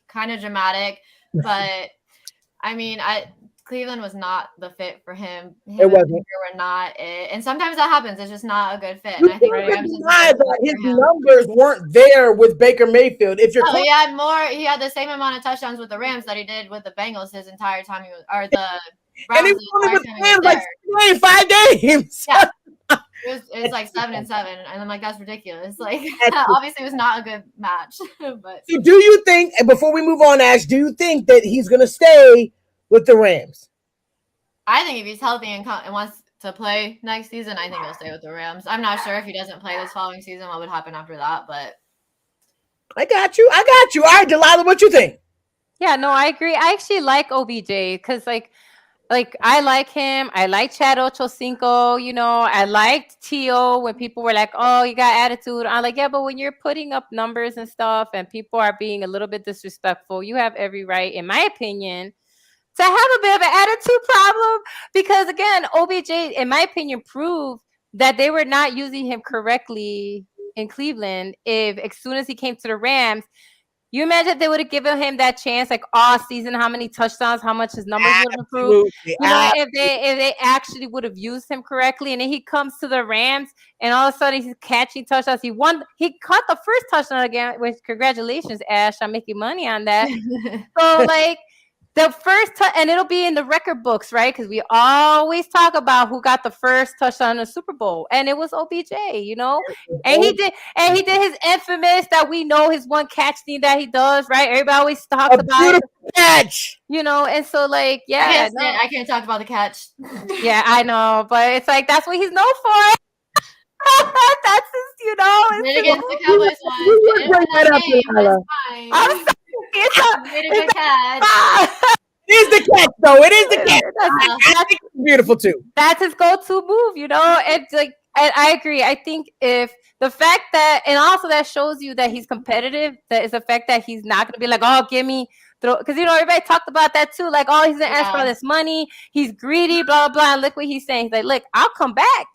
kind of dramatic, but I mean, Cleveland was not the fit for him. It wasn't. Were not it. And sometimes that happens. It's just not a good fit. You and I think his numbers weren't there with Baker Mayfield. If you're he had more. He had the same amount of touchdowns with the Rams that he did with the Bengals his entire time he was, or the Browns. And he was only with the Rams like 5 games. Yeah. It was like 7-7, and I'm like, that's ridiculous. Like, obviously, it was not a good match. But so do you think, and before we move on, Ash, do you think that he's going to stay with the Rams? I think if he's healthy and wants to play next season, I think he'll stay with the Rams. I'm not sure if he doesn't play this following season, what would happen after that, but I got you. All right, Delilah, what you think? Yeah, no, I agree. I actually like OBJ because, like I like him. I like Chad Ochocinco. You know, I liked Tio when people were like, "Oh, you got attitude." I'm like, "Yeah, but when you're putting up numbers and stuff, and people are being a little bit disrespectful, you have every right, in my opinion, to have a bit of an attitude problem." Because again, OBJ, in my opinion, proved that they were not using him correctly in Cleveland. If as soon as he came to the Rams. You imagine if they would have given him that chance, like all season, how many touchdowns, how much his numbers would have improved. You know, if they actually would have used him correctly, and then he comes to the Rams, and all of a sudden he's catching touchdowns. He caught the first touchdown again. Which congratulations, Ash, I'm making money on that. So like the first and it'll be in the record books, right? Because we always talk about who got the first touchdown in the Super Bowl, and it was OBJ, you know. And he did his infamous that we know his one catch thing that he does, right? Everybody always talks about it. Catch, you know. And so, like, yeah, I can't talk about the catch. Yeah, I know, but it's like that's what he's known for. That's his, you know. Against the Cowboys one. I'm sorry. It's a good catch. It is the catch, though. It is the catch. I think it's beautiful too. That's his go-to move, you know. It's like, and I agree. I think if the fact that, and also that shows you that he's competitive, that is the fact that he's not going to be like, oh, give me throw, because you know everybody talked about that too. Like, oh, he's gonna ask for all this money. He's greedy, blah blah blah. And look what he's saying. He's like, look, I'll come back.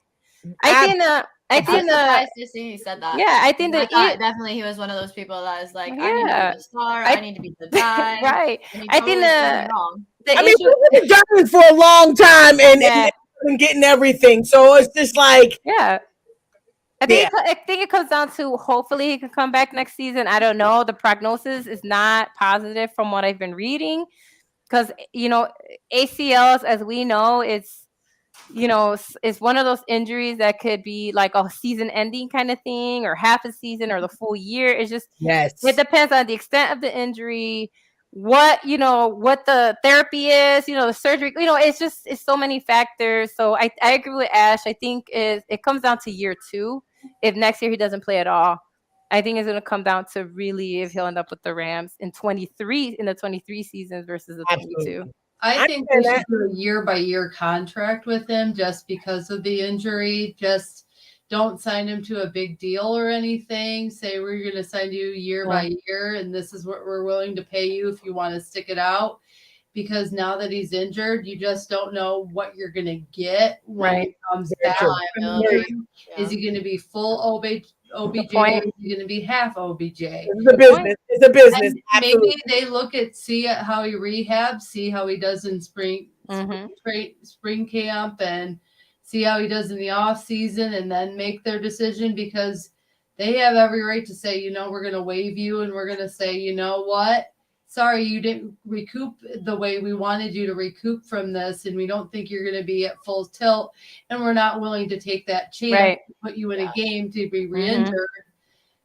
I think surprised to see he said that. Yeah, I think that definitely he was one of those people that is like, I need to be the star. I need to be the guy. Right. I think we've been Giants for a long time and getting everything. So it's just like, I think it comes down to hopefully he can come back next season. I don't know. The prognosis is not positive from what I've been reading, because you know ACLs, as we know, it's one of those injuries that could be like a season-ending kind of thing, or half a season, or the full year. It's just it depends on the extent of the injury, what the therapy is, the surgery. It's so many factors. So I agree with Ash. I think it comes down to year 2. If next year he doesn't play at all, I think it's going to come down to really if he'll end up with the Rams in the 23 seasons versus the 22. I think we should do a year-by-year contract with him just because of the injury. Just don't sign him to a big deal or anything. Say we're going to sign you year by year, and this is what we're willing to pay you if you want to stick it out. Because now that he's injured, you just don't know what you're going to get when he comes back. Is he going to be full OBJ? Or is he going to be half OBJ? It's a business. It's a business. Maybe they look at how he rehabs, see how he does in spring camp, and see how he does in the off season, and then make their decision, because they have every right to say, we're going to waive you, and we're going to say, you know what? Sorry, you didn't recoup the way we wanted you to recoup from this, and we don't think you're going to be at full tilt, and we're not willing to take that chance to put you in a game to be re-injured.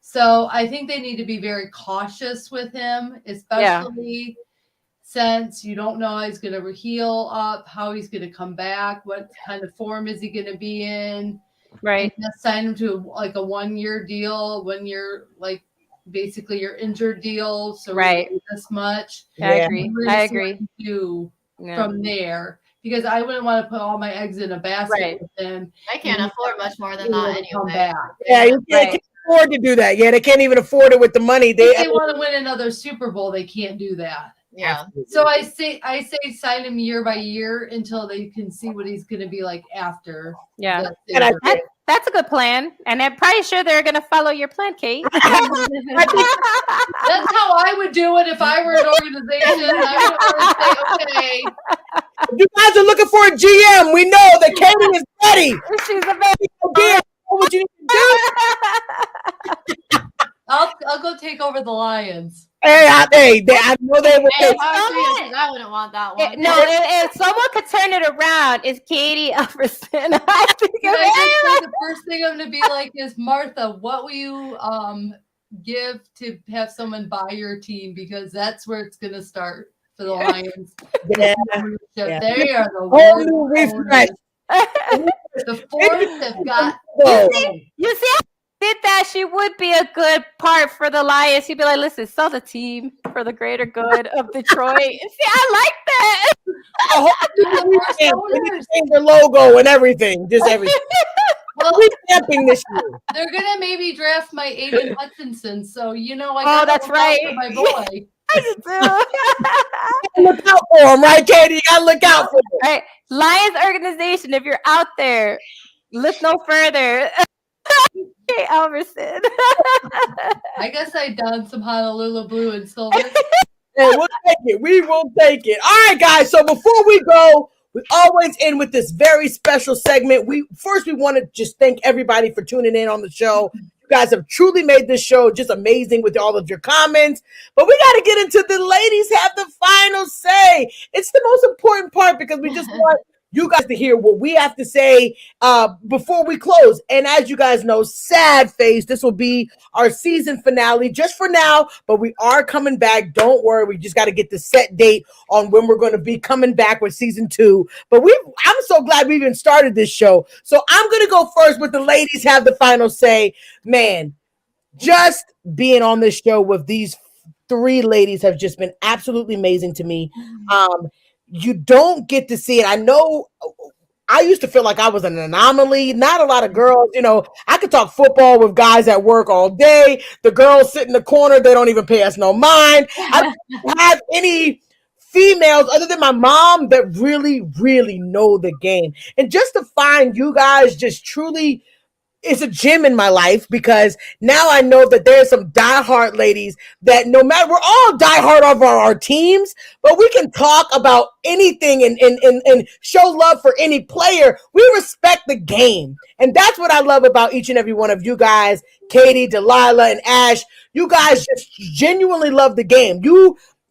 So I think they need to be very cautious with him, especially since you don't know how he's going to heal up, how he's going to come back, what kind of form is he going to be in. Right. And just sign him to like a 1-year deal, 1 year, like, basically your injured deal, so this much. I agree. From there, because I wouldn't want to put all my eggs in a basket with them. I can't afford much more than that anyway. You can't afford to do that. Yeah, they can't even afford it with the money. If they want to win another Super Bowl, they can't do that. Yeah. So I say sign him year by year until they can see what he's going to be like after. Yeah. That's a good plan. And I'm pretty sure they're going to follow your plan, Kate. That's how I would do it if I were an organization. I would say, okay. You guys are looking for a GM. We know that Katie is ready. She's amazing. What you need to do? I'll go take over the Lions. I know they would. I wouldn't want that one. If someone could turn it around, it's Katie Alverson. The first thing I'm going to be like is, Martha, what will you give to have someone buy your team? Because that's where it's going to start for the Lions. They are the worst. The fourth have got. You see? Did that, she would be a good part for the Lions. She'd be like, listen, sell the team for the greater good of Detroit. See, I like that. Change their logo and everything. Just everything. Well, recapping this year. They're going to maybe draft my Aiden Hutchinson. So, that's right. My boy. Look out for him, right, Katie? You gotta look out for him. Right. Lions organization, if you're out there, look no further. Hey, Alverson. I guess I done some Honolulu blue and silver. Hey, we'll take it. We will take it. All right, guys. So before we go, we always end with this very special segment. We want to just thank everybody for tuning in on the show. You guys have truly made this show just amazing with all of your comments. But we got to get into the ladies have the final say. It's the most important part because we just want you guys to hear what we have to say before we close. And as you guys know, sad face, this will be our season finale just for now, but we are coming back. Don't worry. We just got to get the set date on when we're going to be coming back with season 2. But I'm so glad we even started this show. So I'm going to go first with the ladies have the final say. Man, just being on this show with these 3 ladies have just been absolutely amazing to me. you don't get to see it. I know I used to feel like I was an anomaly. Not a lot of girls, I could talk football with guys at work all day. The girls sit in the corner. They don't even pay us no mind. I don't have any females other than my mom that really, really know the game. And just to find you guys just truly it's a gem in my life because now I know that there's some diehard ladies that no matter we're all diehard of our teams, but we can talk about anything and show love for any player. We respect the game. And that's what I love about each and every one of you guys, Katie, Delilah, and Ash. You guys just genuinely love the game.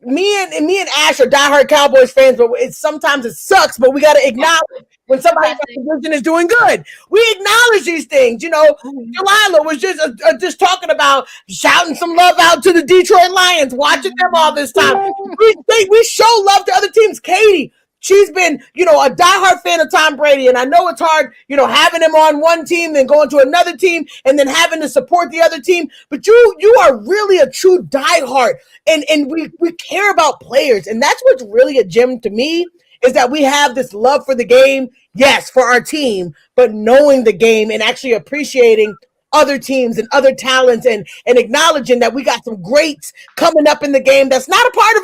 Me and Ash are diehard Cowboys fans, but sometimes it sucks, but we got to acknowledge when somebody in the division is doing good. We acknowledge these things. Delilah was just talking about shouting some love out to the Detroit Lions, watching them all this time. We show love to other teams. Katie, she's been, a diehard fan of Tom Brady, and I know it's hard, having him on one team, then going to another team, and then having to support the other team. But you are really a true diehard, and we care about players, and that's what's really a gem to me is that we have this love for the game, yes, for our team, but knowing the game and actually appreciating other teams and other talents and acknowledging that we got some greats coming up in the game that's not a part of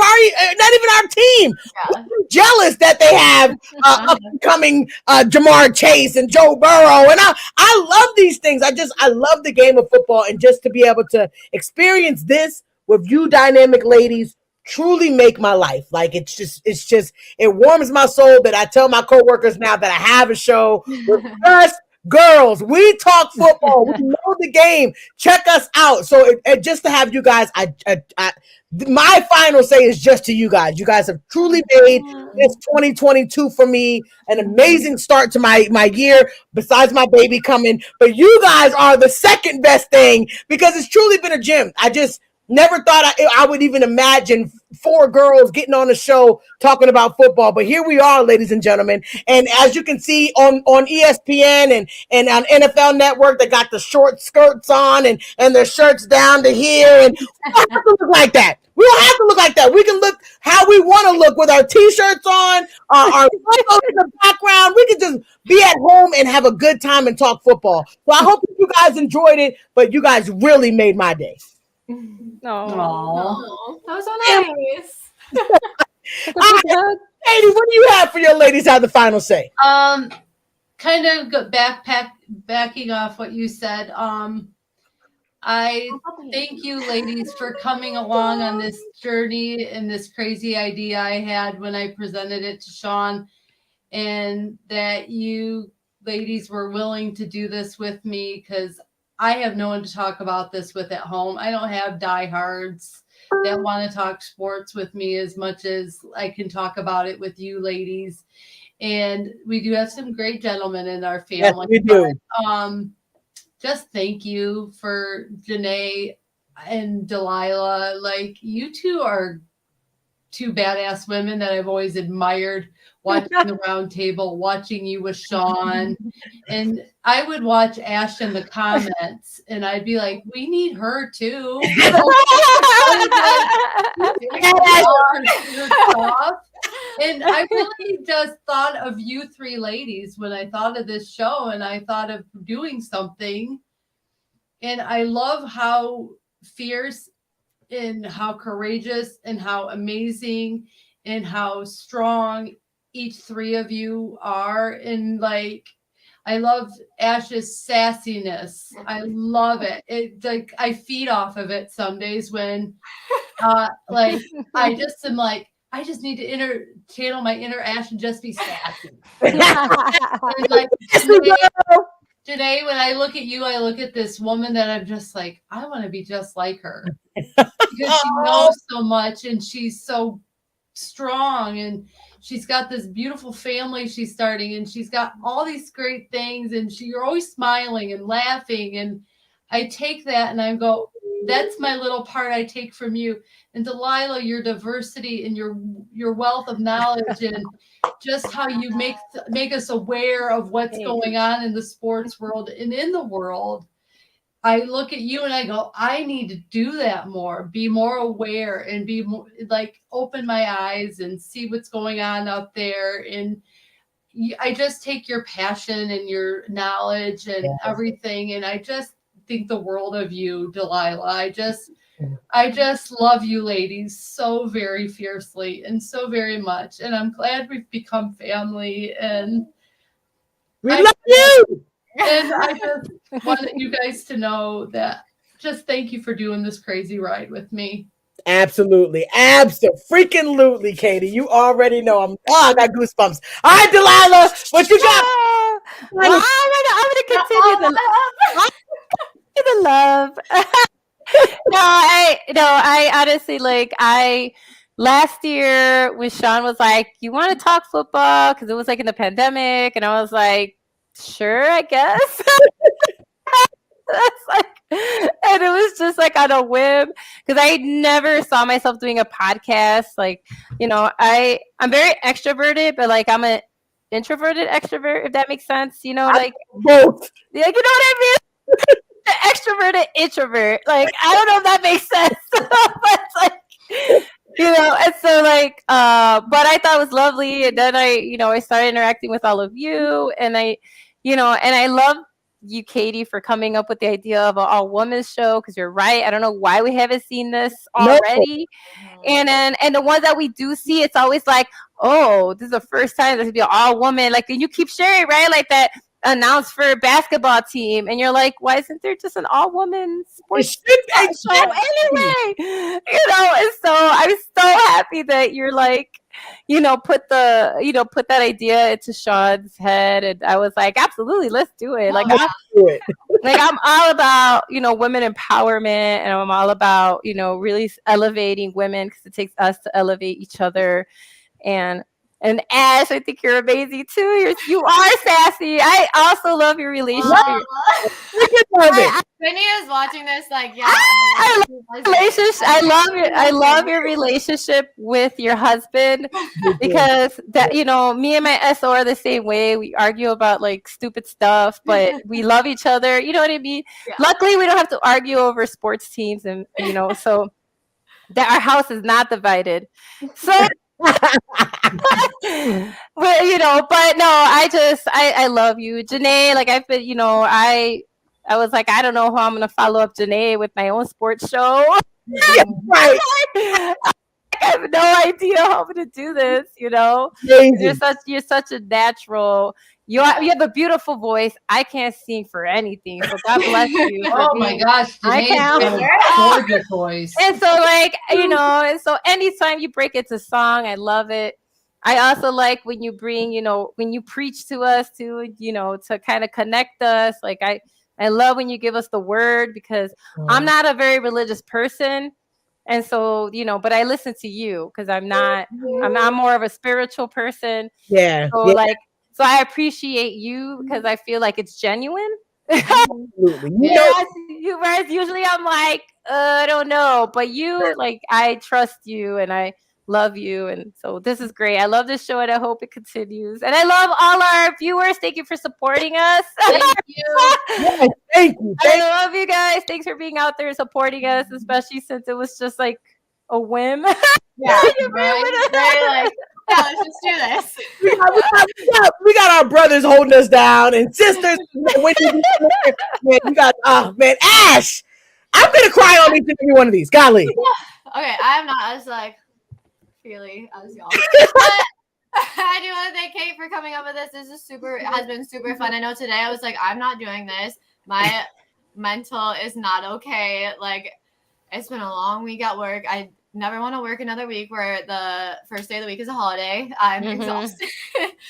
not even our team. Yeah. We're jealous that they have upcoming Jamar Chase and Joe Burrow. And I love these things. I love the game of football, and just to be able to experience this with you dynamic ladies truly make my life. Like it's just it warms my soul that I tell my coworkers now that I have a show with us girls. We talk football. We know the game. Check us out. So just to have you guys, my final say is just to you guys. You guys have truly made this 2022 for me an amazing start to my year, besides my baby coming. But you guys are the second best thing because it's truly been a gem. I just never thought I would even imagine 4 girls getting on the show talking about football, but here we are, ladies and gentlemen. And as you can see on ESPN and on NFL Network, they got the short skirts on and their shirts down to here, and we don't have to look like that. We don't have to look like that. We can look how we want to look with our t-shirts on, our logos in the background. We can just be at home and have a good time and talk football. So I hope you guys enjoyed it, but you guys really made my day. Oh, that was so nice. Katie, what do you have for your ladies? Have the final say. Kind of backing off what you said. I thank you, ladies, for coming along on this journey and this crazy idea I had when I presented it to Sean, and that you ladies were willing to do this with me because I have no one to talk about this with at home. I don't have diehards that want to talk sports with me as much as I can talk about it with you ladies. And we do have some great gentlemen in our family. Yes, we do. But, just thank you for Janae and Delilah. Like, you two are 2 badass women that I've always admired watching the round table, watching you with Sean. And I would watch Ash in the comments and I'd be like, we need her too. And I really just thought of you 3 ladies when I thought of this show, and I thought of doing something. And I love how fierce and how courageous and how amazing and how strong each 3 of you are. And like, I love Ash's sassiness. I love it. It like I feed off of it some days when like I just am like, I just need to channel my inner Ash and just be sassy. And like Janae, when I look at you, I look at this woman that I'm just like, I want to be just like her. Because she knows so much and she's so strong and she's got this beautiful family she's starting and she's got all these great things and you're always smiling and laughing, and I take that and I go, that's my little part I take from you. And Delilah, your diversity and your wealth of knowledge and just how you make us aware of what's going on in the sports world and in the world. I look at you and I go, I need to do that more, be more aware and be more like open my eyes and see what's going on out there. And I just take your passion and your knowledge and everything. And I just think the world of you, Delilah. I just love you ladies so very fiercely and so very much. And I'm glad we've become family. And we love you. And I just wanted you guys to know that just thank you for doing this crazy ride with me. Absolutely. Absolutely, Katie. You already know I got goosebumps. All right, Delilah, what you got? Well, I'm gonna continue the love. I honestly last year when Sean was like, you want to talk football? Because it was like in the pandemic, and I was like, sure, I guess. And it was just like on a whim because I never saw myself doing a podcast. Like, I'm very extroverted, but like I'm an introverted extrovert, if that makes sense. Like both. Yeah, you know what I mean? The extroverted introvert. Like, I don't know if that makes sense. But it's like, and so like, but I thought it was lovely. And then I started interacting with all of you, and I love you, Katie, for coming up with the idea of an all-women's show, because you're right. I don't know why we haven't seen this already. No. And the ones that we do see, it's always like, oh, this is the first time there's gonna be an all-woman. Like, and you keep sharing, right? Like that announced for a basketball team, and you're like, why isn't there just an all-woman sports show anyway? And so I'm so happy that you're like, put that idea into Sean's head, and I was like, absolutely, let's do it. Like, I'm all about women empowerment, and I'm all about really elevating women, because it takes us to elevate each other. And Ash, I think you're amazing too. You are sassy. I also love your relationship. Vinny is watching this, like, yeah. I love your relationship with your husband, because that me and my SO are the same way. We argue about like stupid stuff, but we love each other. You know what I mean? Yeah. Luckily, we don't have to argue over sports teams, and so that our house is not divided. So. But no, I love you, Janae. Like, I've been, I was like, I don't know how I'm gonna follow up Janae with my own sports show. Yeah, right. I have no idea how I'm gonna do this. You're such a natural. You have a beautiful voice. I can't sing for anything, so God bless you. Oh my gosh, Janae's got a gorgeous voice. And so, like, and so anytime you break into song, I love it. I also like when you bring, when you preach to us to kind of connect us. Like, I love when you give us the word, because I'm not a very religious person. And so, but I listen to you because I'm more of a spiritual person. Yeah. So so I appreciate you, because I feel like it's genuine. Absolutely. Whereas usually I'm like, I don't know, but you, like, I trust you and I love you, and so this is great. I love this show, and I hope it continues. And I love all our viewers. Thank you for supporting us. Thank you. Yes, thank you. I love you guys. Thanks for being out there and supporting us, especially since it was just like a whim. Yeah, right? Yeah, let's just do this. We got our brothers holding us down, and sisters. Man, we got Ash. I'm gonna cry on each and every one of these. Golly. Okay, I'm not as like feely as y'all. But I do want to thank Kate for coming up with this. This has been super fun. I know today I was like, I'm not doing this. My mental is not okay. Like, it's been a long week at work. I never want to work another week where the first day of the week is a holiday. I'm exhausted.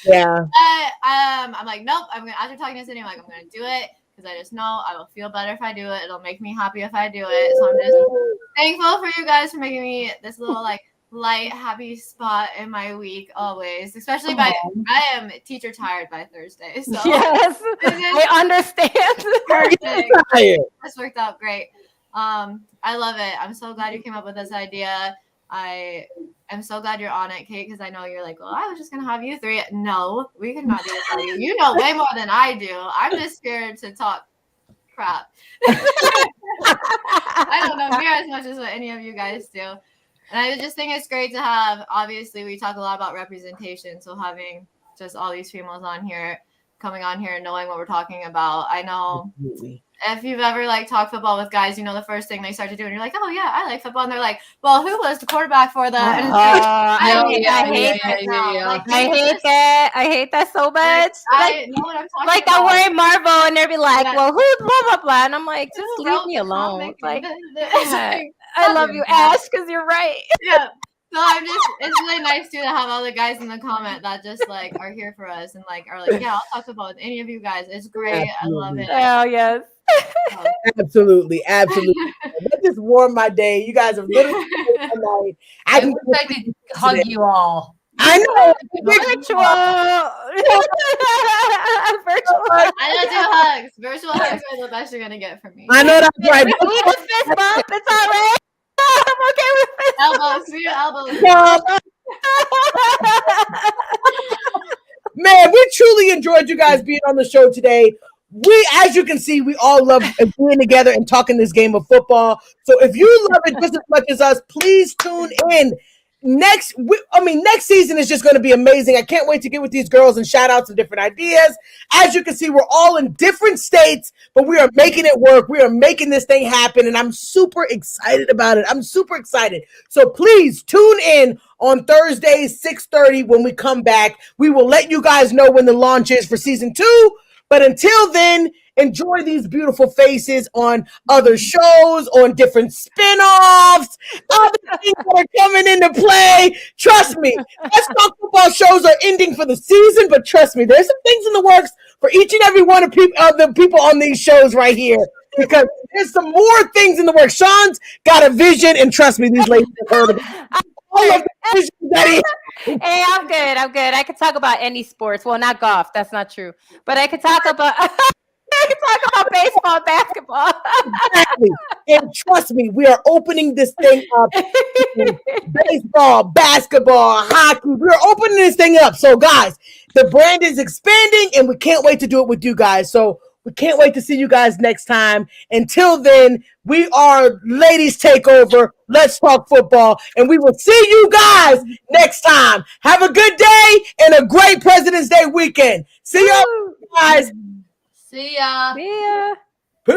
Yeah. But I'm like, nope. After talking to Sydney, I'm like, I'm gonna do it, because I just know I will feel better if I do it. It'll make me happy if I do it. So I'm just thankful for you guys for making me this little like light, happy spot in my week always. Especially I am teacher tired by Thursday. So yes, I understand. Perfect. This worked out great. I love it. I'm so glad you came up with this idea. I am so glad you're on it, Kate, because I know you're like, well, I was just gonna have you three. No, we could not do this for you. You know way more than I do. I'm just scared to talk crap. I don't know near as much as what any of you guys do. And I just think it's great to have, obviously, we talk a lot about representation. So having just all these females on here, coming on here and knowing what we're talking about. I know if you've ever like talked football with guys, you know, the first thing they start to do, and you're like, oh yeah, I like football. And they're like, well, who was the quarterback for that? And I hate that so much. I know what I'm talking like about. I worry Marvel, and they'll be like, well, who's blah blah blah, and I'm like, just leave me alone. Like, I love you, Ash, because you're right. Yeah. So it's really nice too to have all the guys in the comment that just like are here for us and like are like, yeah, I'll talk about any of you guys. It's great. Absolutely. I love it. Hell yes. Absolutely. That just warmed my day. You guys have literally made my night. I wish I could hug you all. I know. Virtual. I don't do hugs. Virtual hugs are the best you're gonna get from me. I know that's right. We can fist bump. It's all right. I'm okay with fist elbows. For your elbows. Man, we truly enjoyed you guys being on the show today. We, as you can see, we all love being together and talking this game of football. So if you love it just as much as us, please tune in. Next season is just going to be amazing. I can't wait to get with these girls and shout out some different ideas. As you can see, we're all in different states, but we are making it work. We are making this thing happen, and I'm super excited about it. I'm super excited. So please tune in on Thursdays, 6:30 when we come back. We will let you guys know when the launch is for season 2. But until then, enjoy these beautiful faces on other shows, on different spinoffs, other things that are coming into play. Trust me, Let's Talk Football shows are ending for the season, but trust me, there's some things in the works for each and every one of the people on these shows right here, because there's some more things in the works. Sean's got a vision, and trust me, these ladies have heard of it. Hey, I'm good. I could talk about any sports. Well, not golf. That's not true. But I could talk about baseball, basketball. Exactly. And trust me, we are opening this thing up. Baseball, basketball, hockey. We're opening this thing up. So, guys, the brand is expanding, and we can't wait to do it with you guys. So we can't wait to see you guys next time. Until then, we are Ladies Takeover. Let's Talk Football. And we will see you guys next time. Have a good day and a great President's Day weekend. See y'all guys. See ya. See ya. Peace.